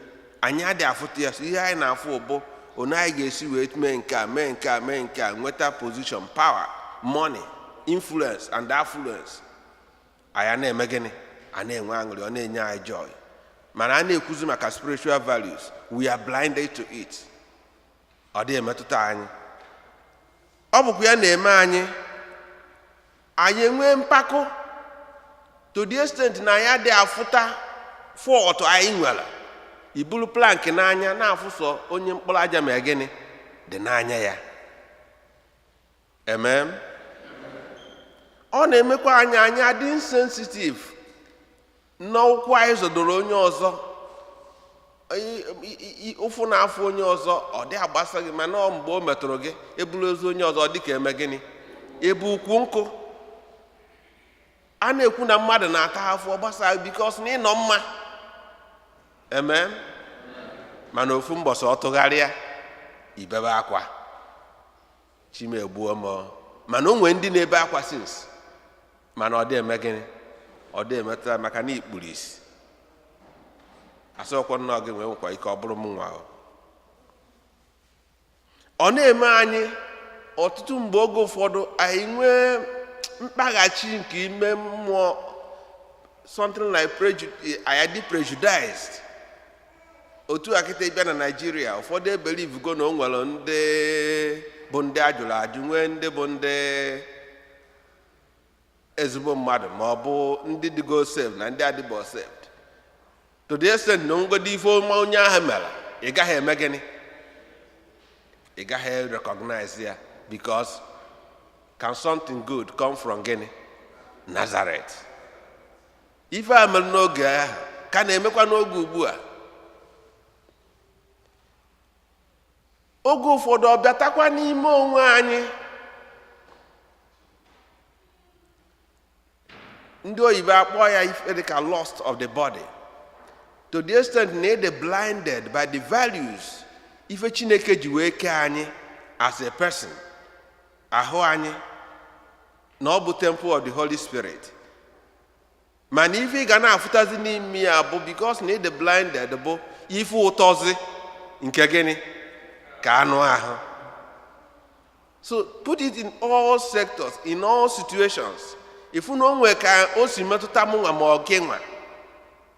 anyị adị afụta ya. So ihe anyị na-afụ bụ onye anyị ga-esi wee mee nke a mee nke a mee nke a, nweta position, power, money, influence and affluence. Anyị na-eme gịnị? A na-enwe aṅụrị, ọ na-enye anyị joy. Mana a na-ekwuzi maka spiritual values, we are blinded to it. Ọ dị emetụta anyị. Ọ bụkwa ya na-eme anyị enwee mpako to the extent na anyị adị afụta fault anyị nwere. Ibulu plank n'anya na-afụsọ onye mkpụrụ aja ma gịnị dị n'anya ya. Amen. Ọ na-emekwa anyị adị insensitive n'ụkwụ anyị zọdoro onye ọzọ. Ụfụ na-afụ onye ọzọ ọ dị agbasa gị, mana ọ mgbe o metụrụ gị ebulu ozu onye ọzọ dị ka eme gịnị ebu ukwu nkụ. A na-ekwu na mmadụ na-ata afụ ọ gbasa because na ịnọ mma. Amen. Mana ofu mbọsị ọ tụgharịa ibebe akwa, chimegbuo m. Mana o nwee ndị na-ebe akwa since, mana ọ dị eme gịnị, ọ dị emetụta maka na ikpuru isi. Asọkwa nnọọ gị nwee nkwa ike ọ bụrụ m nwa. Ọ na-eme anyị ọtụtụ mgbe oge ụfọdụ anyị nwee mkpaghachi nke ime mmụọ, something like prejudiced. Otu akịta bịa na Nigeria, ụfọdụ ebelieve go na o nwere ndị bụ ndị ajụrụ ajụ, nwee ndị bụ ndị ezigbo mmadụ, ma ọ bụ ndị dịgo saved na ndị adịbọ saved. To the extent na ngodi ife onye ahụ mere, ị gaghị eme gịnị? Ị gaghị recognize ya, because can something good come from gịnị? Nazareth. Ife a mere n'oge ahụ ka na-emekwa n'oge ugbu a. Oge ụfọdụ ọ bịatakwa n'ime onwe anyị. Ndị oyibo akpọ ya ife dịka lost of the body. To the extent na they blinded by the values ife Chineke ji wee kee anyị as a person, ahụ anyị na ọ bụ temple of the Holy Spirit. Mana ife ị ga na-afụtazi n'ime ya bụ because na they blinded bụ ife ụtọzi nke gịnị? Ka anụ ahụ. So put it in all sectors, in all situations. Ifu na onwe ka o si metụta mụ nwa ma ọ gị nwa,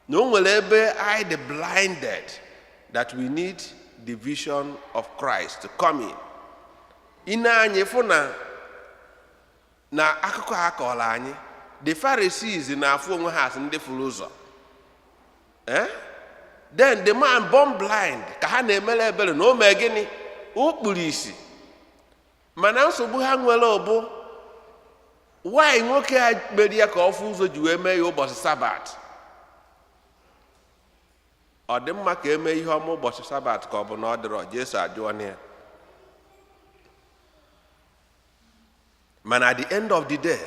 na o nwere ebe I the blinded, that we need the vision of Christ to come in. Ine anyị fụ na akụkọ ha kọrọ anyị, the Pharisees na-afụ onwe ha asị ndị furu ụzọ. Then the man born blind, ka ha na-emele ebere na o mee gịnị? O kpuru isi. Mana nsogbu ha nwere ọbụ, why nwoke a mere ya ka ọ fụ ụzọ ji wee mee ya ụbọchị Sabat? Ọ dị mma ka eme ihe ọma ụbọchị Sabat ka ọ bụ na ọ dịrọ? Jesu ajụọ na ya. Mana at the end of the day,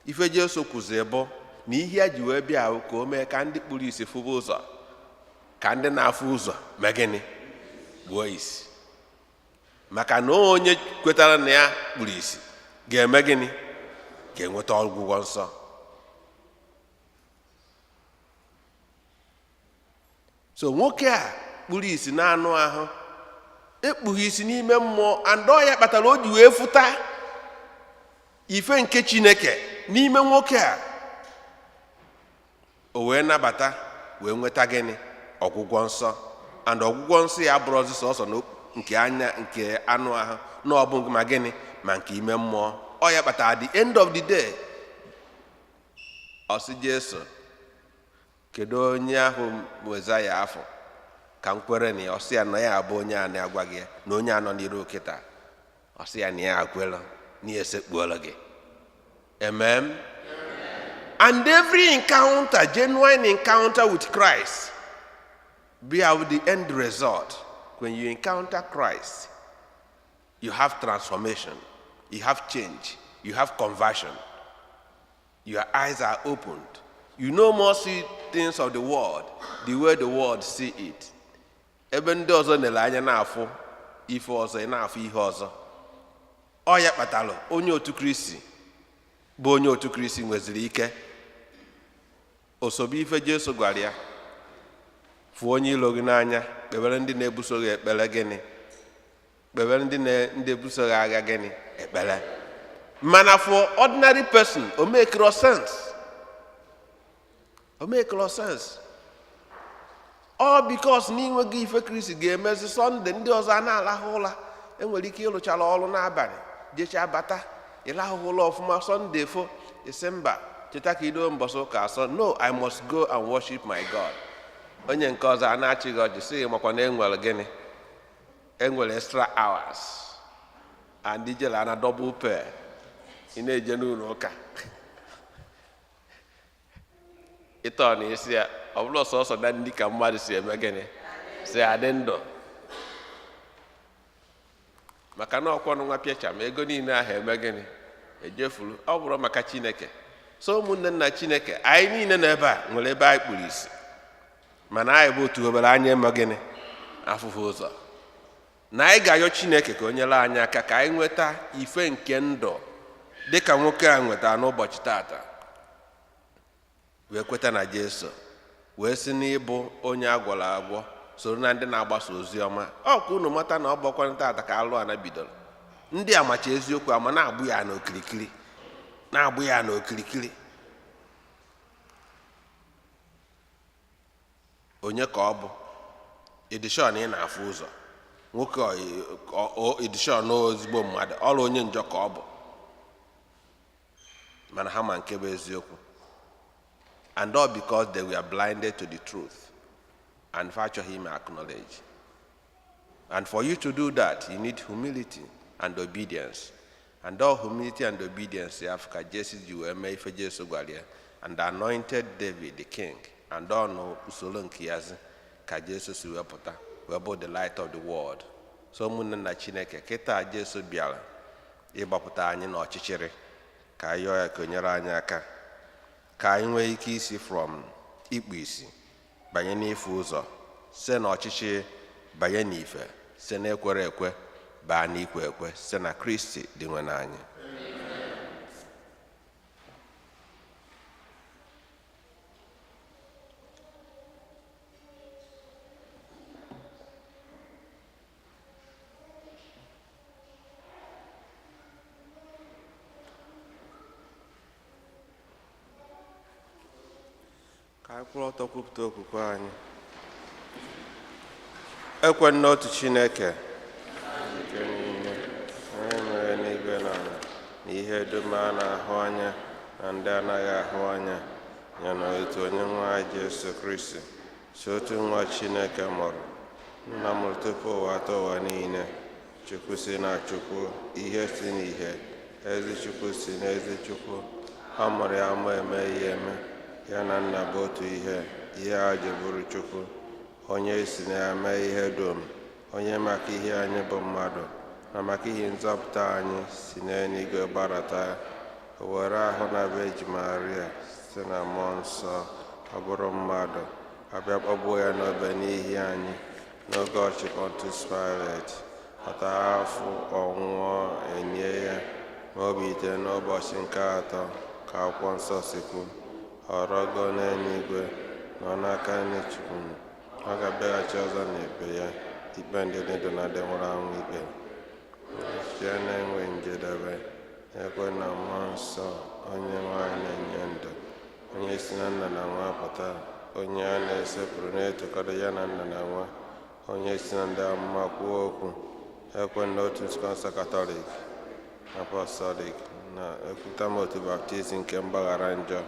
ife Jesu kwuzi bụ na ihe a ji wee bịa ahụ ka o mee ka ndị kpuru isi fụba ụzọ, ka ndị na-afụ ụzọ mee gịnị? Gbuo isi. Maka na onye kwetara na ya kpuru isi ga-eme gịnị? Ga-enweta ọgwụgwọ nsọ. So nwoke a kpuru isi na-anụ ahụ, ekpughi isi n'ime mmụọ, andọ ya kpatara o ji wee fụta ife nke Chineke n'ime nwoke a. O wee nabata, wee nweta gịnị? Ọgwụgwọ nsọ. And ọgwụgwọ nsọ ya abụrụzi sọsọ nke anya nke anụ ahụ, na ọ bụ ma gịnị? Ma nke ime mmụọ. Ọ ya kpatara at the end of the day, ọ sị Jesu, kedu onye ahụ Mezaya afọ ka m kwere na ya? Ọ sị ya na ya abụ onye a na-agwa gị na onye a nọ n'iru kịta. Ọ sị ya na ya akwela, na ya esekpuola gị. Amen. And every encounter, genuine encounter with Christ, be out the end result. When you encounter Christ, you have transformation, you have change, you have conversion. Your eyes are opened. You no more see things of the world the way the world see it. Ebe ndị ọzọ nele anya na-afụ ife ọzọ, ị na-afụ ihe ọzọ. Ọ ya kpatalụ onye otu Kristi bụ onye otu Kristi nweziri ike. Osobe ife Jesu gwara ya, fụ onye ilo gị n'anya, kpebere ndị na-ebuso gị ekpere gịnị? Kpebere ndị na-ebuso gị agha gịnị? Ekpere. Mana for ordinary person, o make no sense. O make no sense. All because n'inweghị ife Kristi ga-emezi Sunday ndị ọzọ na-alahụ ụla, enwere ike ịlụchala ọrụ n'abalị, jecha bata, ịlahụ ụla ọfụma Sunday fo, isi mba, cheta ka ido mbọsị ụka asọ. No, I must go and worship my God. Onye nke ọzọ a na-achị gị ọjị sị makwa na enwere gịnị? Enwere extra hours. And ijela na double pay. Ị na-eje n'ụlọ ụka. Ịtọ na isi ya, ọ bụla sọsọ na ndị ka mmadụ si eme gịnị? Si adị ndụ. Maka na ọkwọ nwa pịacha ma ego niile ahụ eme gịnị? Ejefuru. Ọ bụrụ maka Chineke. So ụmụnne nna Chineke, anyị niile na ebe a nwere ebe anyị kpuru isi. Mana anyị bụ otu obere anya eme gịnị? Afụfụ ụzọ. Na anyị ga-ayọ Chineke ka o nyere anyị aka ka anyị nweta ife nke ndụ dịka nwoke a nweta n'ụbọchị tata. Wee kweta na Jesu, wee si n'ịbụ onye agwọrọ agwọ soro na ndị na-agbasa ozi ọma. Ọ ka unu mata na ọ bụkwa tata ka alụ ana bidoro. Ndị amacha eziokwu ama na-agbụ ya n'okirikiri. na-agbụ ya n'okirikiri. Onye ka ọ bụ? Edishọn ị na-afụ ụzọ nwoke edishọn ozigbo mmadụ, ọrụ onye njọ ka ọ bụ, mana ha ma nke bụ eziokwu. And all because they were blinded to the truth and for him acknowledge. And for you to do that, you need humility and obedience. And all humility and obedience, Africa Jesus, you were made for Jesus and anointed David the king. And all no usolon kiyazi ka Jesus wepụta webe the light of the world. So ụmụnne na Chineke kịta Jesus bịara ịgbapụta anyị n'ọchịchịrị ka anyị yọọ ya ka o nyere anyị aka ka anyị nwee ike isi from ikpu isi banye n'ife ụzọ, site n'ọchịchị banye n'ife, site n'ekwere ekwe baa n'ikwe ekwe, site na Kristi dị nwe n'anyị. Ka anyị kwụrụ ọtọ kwupụta okwukwe anyị. Ekwe n'otu Chineke nke niile, onye mere n'igwe na ala, na ihe dum a na-ahụ anya na ndị anaghị ahụ anya, ya na otu onye nwe anyị Jesu Kristi, si otu nwa Chineke mụrụ, nna mụrụ tupu ụwa atọ ụwa niile, Chukwu si na Chukwu, ihe si n'ihe, ezi Chukwu si n'ezi Chukwu, ọ mụrụ ya mụ eme ihe eme, ya na nna bụ otu ihe a ji bụrụ Chukwu, onye si na ya mee ihe dum, onye maka ihe anyị bụ mmadụ na maka ihe nzọpụta anyị si n'eluigwe gbarata, o were ahụ na Veji Maria site na mmụọ nsọ, ọ bụrụ mmadụ, abịa kpọgbuo ya n'obe n'ihi anyị n'oge ọchịchị Pontius Pilate, ọta afọ ọnwụọ enye ya ma o bilite n'ụbọchị nke atọ ka akwụkwọ nsọ si kwu, ọrọgo n'eluigwe nọ n'aka nri Chukwu, ọ ga-abịaghachi ọzọ n'ebe ya ikpe ndị dị ndụ na ndị nwụrụ anwụ ikpe. Chie na-enwe njedebe, ekwe na mmụọ nsọ onye nwanyị na-enye ndụ, onye si na nna na nwa pụta, onye a na-esepụrụ na-etokọta ya na nna na nwa, onye si na ndị amụma kwuo okwu, ekwe na otu nzukọ nsọ Katọlik apọstọlik, na ekwuta m otu baptizim nke mgbaghara njọ.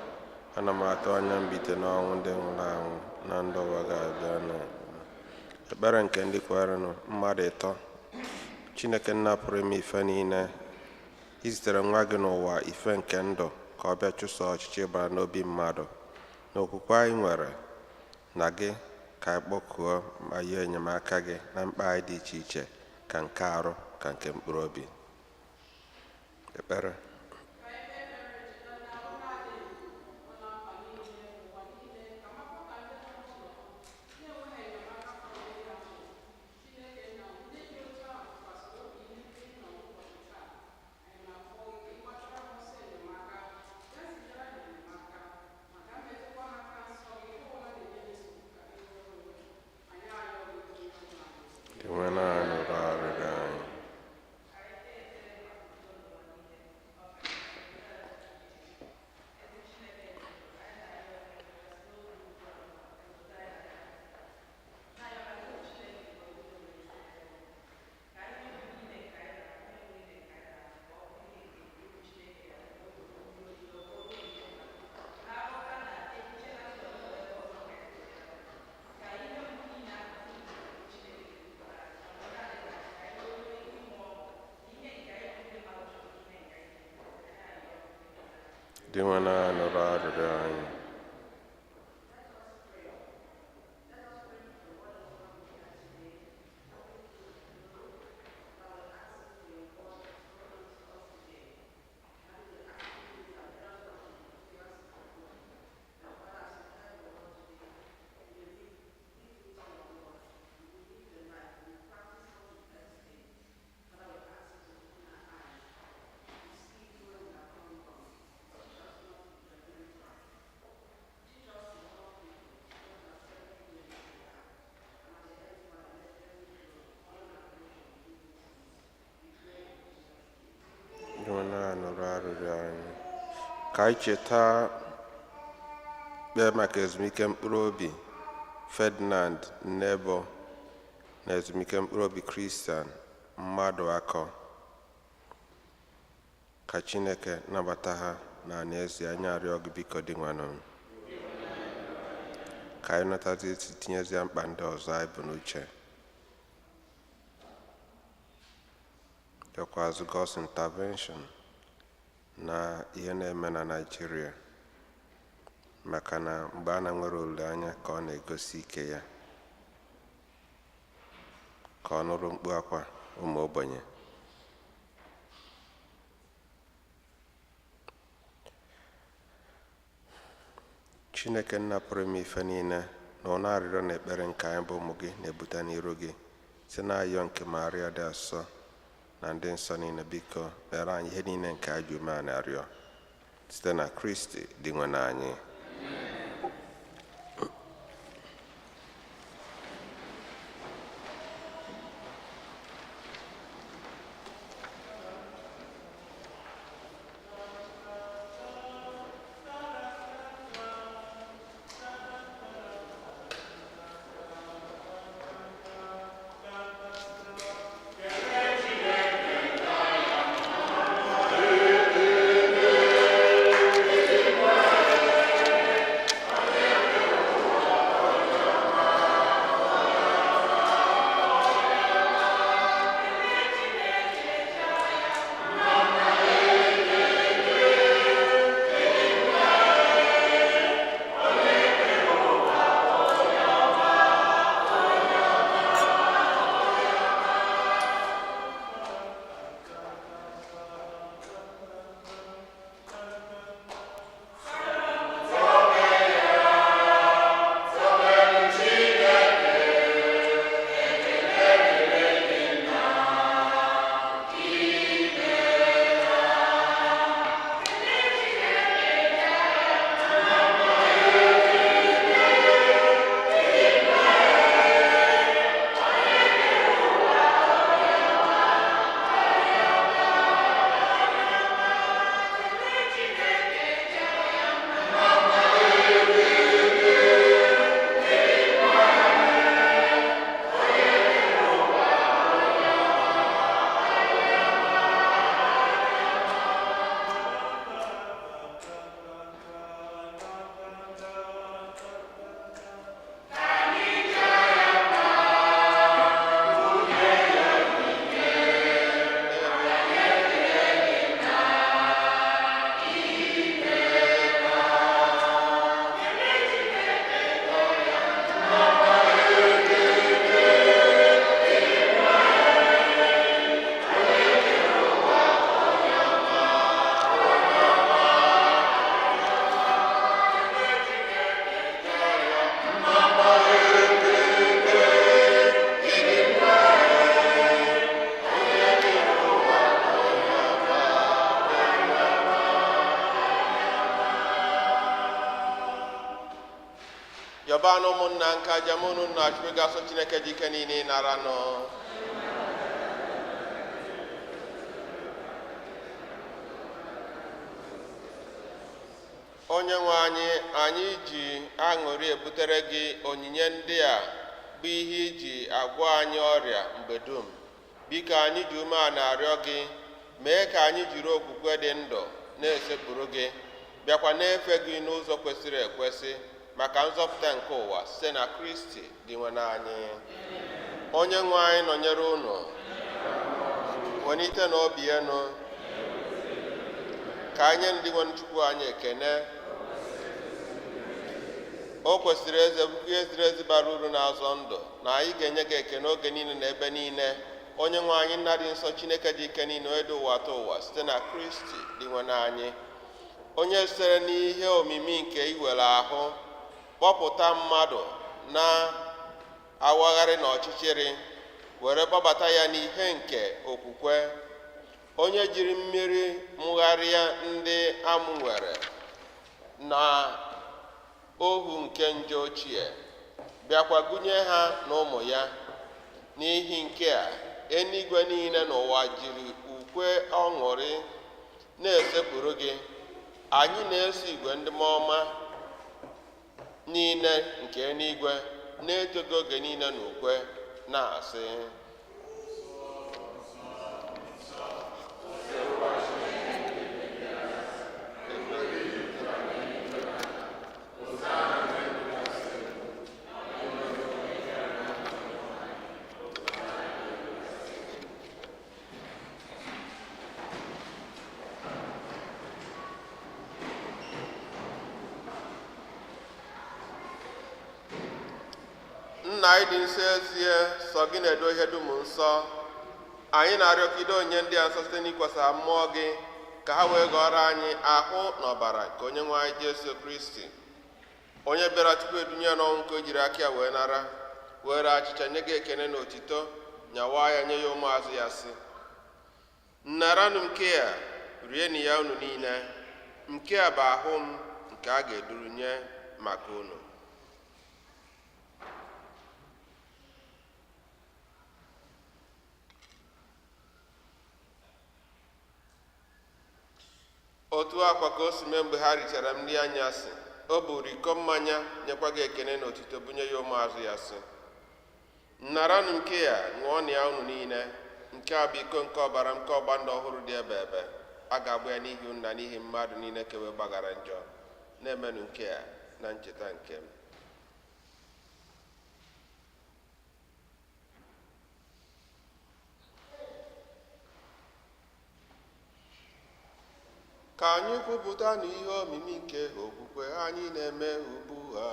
Ana m atụ anya mbite n'ọnwụ ndị nwụrụ anwụ na ndụ ụwa ga-abịa. Na ekpere nke ndị kwerenụ mmadụ ịtọ. Chineke nna pụrụ ime ife niile, izitere nwa gị n'ụwa ife nke ndụ ka ọ bịa chụso ọchịchị bara n'obi mmadụ. N'okwukwe anyị nwere na gị ka anyị kpọkuo ma yie enyemaka gị na mkpa anyị dị iche iche, ka nke arụ ka nke mkpụrụ obi. Ekpere. Dị nwe na-anụrụ arịrịọ anyị. ka anyị cheta kpee maka ezumike mkpụrụ obi Ferdinand Nnebo na ezumike mkpụrụ obi Christian mmadụ akọ. Ka Chineke nabata ha na n'ezie anyị arịọ gị biko dị nwanụ. Ka anyị nọtazi tinyezie mkpa ndị ọzọ anyị bụ n'uche. Dịkwazị God's intervention na ihe na-eme na Nigeria, maka na mgbe a na-nwere olileanya ka ọ na-egosi ike ya, ka ọ nụrụ mkpu akwa ụmụ ogbenye. Chineke nna pụrụ ime ife niile, na ọnụ arịrịọ na ekpere nke anyị bụ ụmụ gị na-ebute n'iru gị site n'ayọ nke Maria dị asọ na ndị nsọ niile, biko mere anyị ihe niile nke anyị ji ume a na-arịọ site na Kristi dị nwe na anyị. Yọbanụ ụmụnna nke aja mụ na unu achụrụ gasọ Chineke dị ike niile nara nọ. Onye nwe anyị ji aṅụrị ebutere gị onyinye ndị a bụ ihe iji agwọ anyị ọrịa mgbe dum. Biko anyị ji ume a na-arịọ gị, mee ka anyị jiri okwukwe dị ndụ na-esepụrụ gị, bịakwa na-efe gị n'ụzọ kwesịrị ekwesị maka nzọpụta nke ụwa site na Kristi dị nwe anyị. Onye nwe anyị nọnyere unu, welite n'obi enu, ka anyị ndị nwe Chukwu anyị ekene. O kwesịrị ihe ziri ezi bara uru na-azọ ndụ, na anyị ga-enye gị ekene oge niile na ebe niile. Onye nwe anyị nna dị nsọ, Chineke dị ike niile, onye dị ụwa atọ ụwa site na Kristi dị nwe anyị. Onye sitere n'ihe omimi nke iwere ahụ kpọpụta mmadụ na-awagharị n'ọchịchịrị, were kpọbata ya n'ihe nke okwukwe. Onye jiri mmiri mụgharịa ndị amụnwere na ohu nke nje ochie, bịakwa gụnye ha na ụmụ ya. N'ihi nke a, eluigwe niile n'ụwa jiri ukwe ọṅụrị na-esepụrụ gị, anyị na-eso igwe ndị mmụọ ọma niile nke eluigwe na-etogo oge niile n'ukwe na-asị nna anyị dị nsọ ezie, sọ gị na-edo ihe dum nsọ. Anyị na-arịọ ka ido onye ndị a nsọ site n'ikwasa mmụọ gị, ka ha wee ghọrọ anyị ahụ na ọbara nke onye nwe anyị Jesu Kristi, onye bịara tupu edunye n'ọnwụ nke o jiri aka ya wee nara, were achịcha nye gị ekene na otito, nyawa ya nye ya ụmụazụ ya sị, nnaranụ nke ya, rienụ ya unu niile, nke a bụ ahụ m nke a ga-eduru nye maka unu. Otu akwa ka o si mee mgbe ha richara nri anyasị, o buru iko mmanya nyekwa gị ekene na otito bunye ya ụmụazụ ya sị, nnaranụ nke ya, ṅụọnụ ya unu niile, nke a bụ iko nke ọbara m nke ọgba ndụ ọhụrụ dị ebe ebe, a ga-agba ya n'ihi unu na n'ihi mmadụ niile kewe gbaghara njọ. Na-emenụ nke a na ncheta nke m. Ka anyị kwupụta n'ihe omimi nke okwukwe anyị na-eme ugbu a.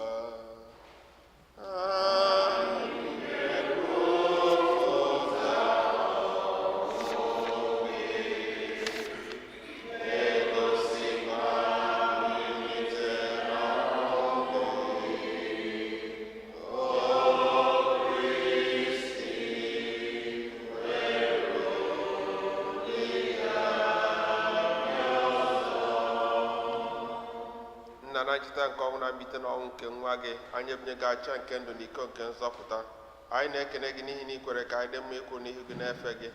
Na ncheta nke ọnwụ na mbite n'ọnwụ nke nwa gị, anyị ebunye gị acha nke ndụ na iko nke nzọpụta. Anyị na-ekene gị n'ihi na ikwere ka anyị dị mma ikwu n'ihu gị na-efe gị.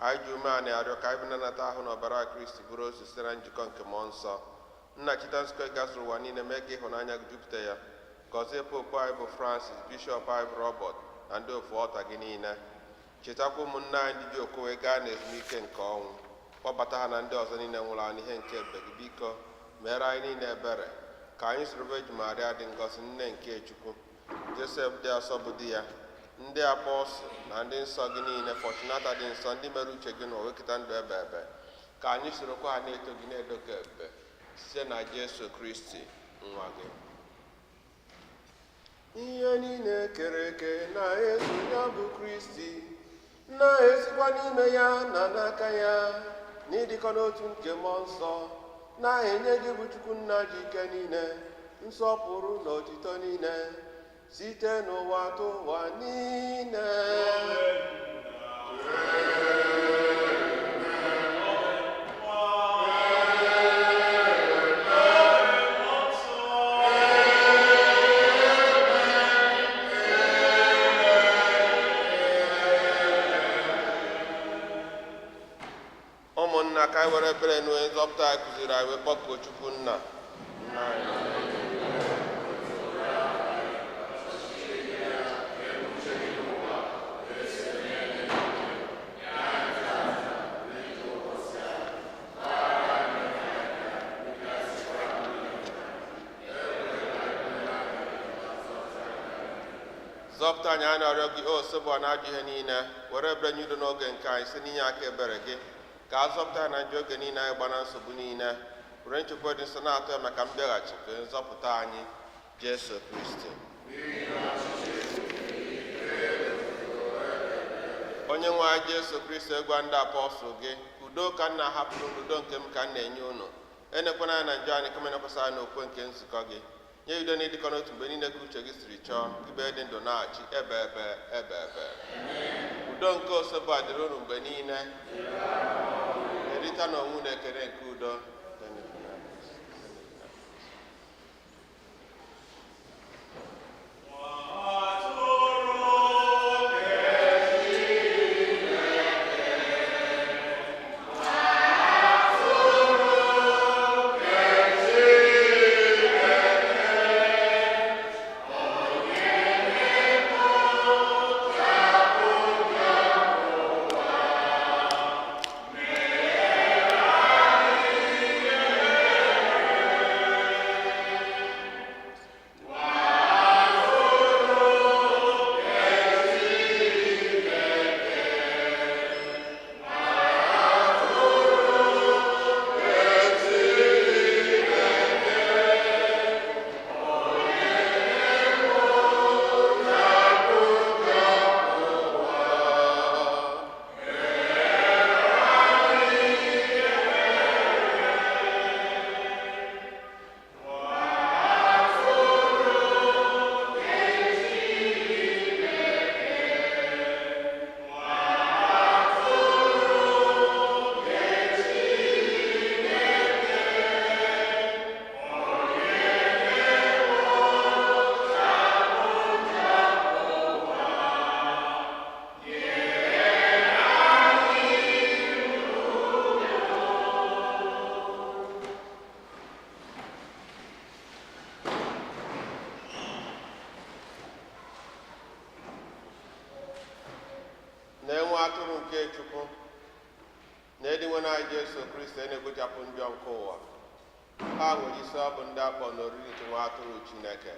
Anyị ji ume a na-arịọ ka anyị benata ahụ na ọbara Kristi bụrụ ozu site na njikọ nke mmụọ nsọ. Nna cheta nzukọ ị gasịrị ụwa niile, mee ka ịhụnanya gị jupụta ya. Gọzie popu anyị bụ Francis, bishọp anyị bụ Robert na ndị ofu ọta gị niile. Chetakwa ụmụnne anyị ndị ji okwowe gaa n'ezumike nke ọnwụ. Kpọbata ha na ndị ọzọ niile nwụrụ anụ ihe nke ebe gị. Biko meere anyị niile ebere, ka anyị soro Virgin Maria dị ngọzi, nne nke Chukwu, Josef dị asọ bụ di ya, ndị apọstụl na ndị nsọ gị niile, Fortunata dị nsọ, ndị mere uche gị n'ụwa wekịta ndụ ebe ebe, ka anyị sorokwa ha na-eto gị na-edoka ebe site na Jesu Kristi nwa gị. Ihe niile kere eke na-eso ya bụ Kristi, na-esikwa n'ime ya na n'aka ya, n'ịdịkọ n'otu nke mmụọ nsọ, na-enye gị bụ Chukwu nna ji ike niile, nsọpụrụ na otito niile, site n'ụwa atọ ụwa niile. Ụmụnna, ka anyị were ebere n'onye nzọpụta anyị kụziri anyị wee kpọkuo Chukwu nna. Zọpụta anyị, anyị na-arịọ gị, o Sebụ na ajọ ihe niile, were ebere nye udo n'oge nke anyị si n'inye aka ebere gị, ka a zọpụta anyị na njọ oge niile anyị gbara nsogbu niile, were nchekwa dị nsọ na-atọ ya maka mbịaghachi nke nzọpụta anyị Jesu Kristi. Onye nwe anyị Jesu Kristi, egwa ndị apọstụl gị, udo ka nna hapụrụ n'udo nke m ka m na-enye unu. Enekwana anyị na njọ anyị, kama enekwasị anyị n'okwe nke nzukọ gị. Nye udo na ịdịkọ n'otu mgbe niile ka uche gị siri chọọ, ibe dị ndụ na-achị ebe ebe ebe ebe. Udo nke Osebụ adịrị unu mgbe niile. Erita na onwe na ekele nke udo. atụrụ nke Chukwu na ediwe na anyị Jesu Kristi na-egbochapụ njọ nke ụwa ha nwere isi ọ bụ ndị akpọ n'oriri nke nwa atụrụ Chineke.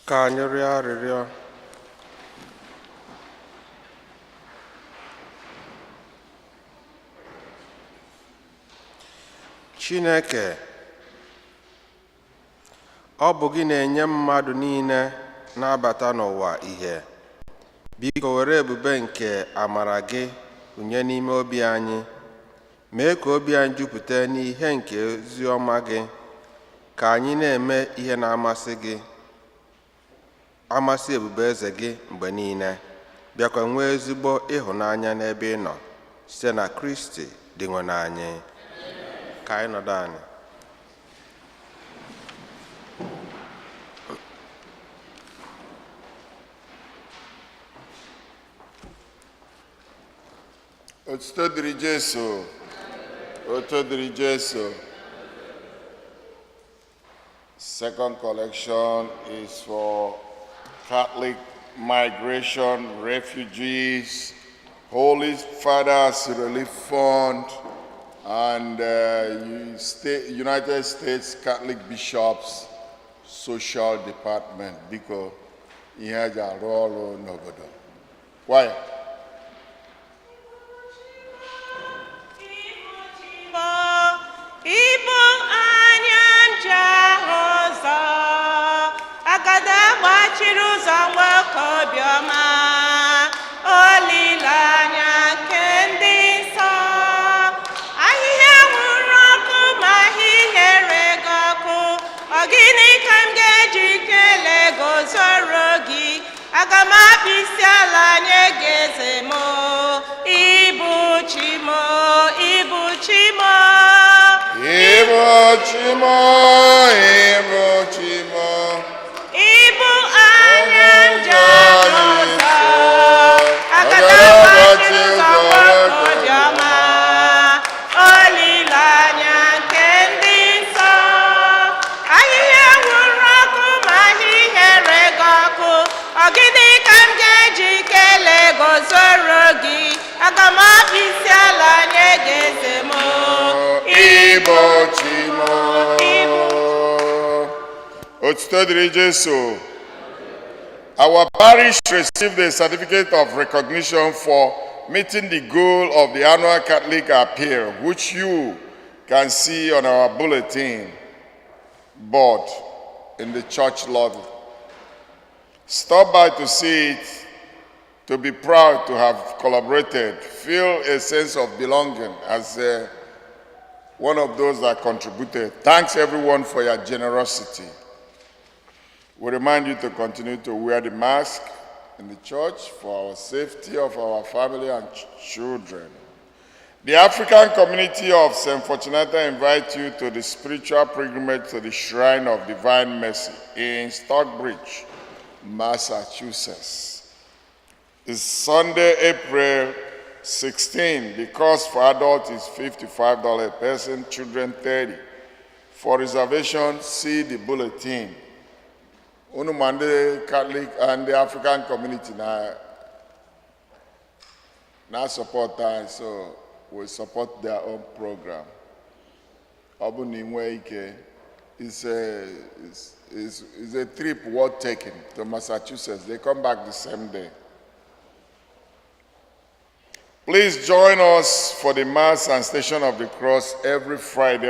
Ka anyị rịọ arịrịọ. Chineke, ọ bụ gị na-enye mmadụ niile na-abata n'ụwa ihe. Biko were ebube nke amara gị unye n'ime obi anyị. Mee ka obi anyị jupụta n'ihe nke ozi ọma gị, ka anyị na-eme ihe na-amasị gị, amasị ebube eze gị mgbe niile. Bịakwa nwee ezigbo ịhụnanya n'ebe ị nọ, site na Kristi dị nwe n'anyị. Ka anyị nọdụ anyị. Otuto dịrị Jesu. Otuto dịrị Jesu. Second collection is for Catholic migration, refugees, Holy Father's Relief Fund, and United States Catholic Bishops Social Department. Biko ihe aja arụ ọrụ n'obodo. Why? Ibu anya nje ụzọ, agada gbachiri ụzọ nwoke obiọma, olileanya nke ndị nsọ. Ahịhịa nwụrụ ọkụ ma ahịhịa ereghị ọkụ, ọ gịnị ka m ga-eji kelee gị zoro gị? Aga m akpụ isi ala nye gị eze m, ịbụ chi m, ịbụ chi m. Ibu chimo, Ibu chimo. Ibu anya nje ụzọ, agada gbachiri ụzọ nwoke obiọma, olileanya nke ndị nsọ. Ahịhịa nwụrụ ọkụ ma ahịhịa ereghị ọkụ, ọ gịnị ka m ga-eji kelee gị zoro gị? Aga m akpụ isi ala nye gị eze m, Ibu chimo. Otuto dịrị Jesu. Our parish received a certificate of recognition for meeting the goal of the annual Catholic Appeal, which you can see on our bulletin board in the church lobby. Stop by to see it, to be proud to have collaborated, feel a sense of belonging as one of those that contributed. Thanks everyone for your generosity. We remind you to continue to wear the mask in the church for our safety of our family and children. The African community of St. Fortunata invite you to the spiritual pilgrimage to the Shrine of Divine Mercy in Stockbridge, Massachusetts. It's Sunday, April 16. The cost for adults is $55 a person, children $30. For reservation, see the bulletin. Unumande Catholic and the African community now support that, so we support their own program. Obunimweike is a trip worth taking to Massachusetts. They come back the same day. Please join us for the Mass and Station of the Cross every Friday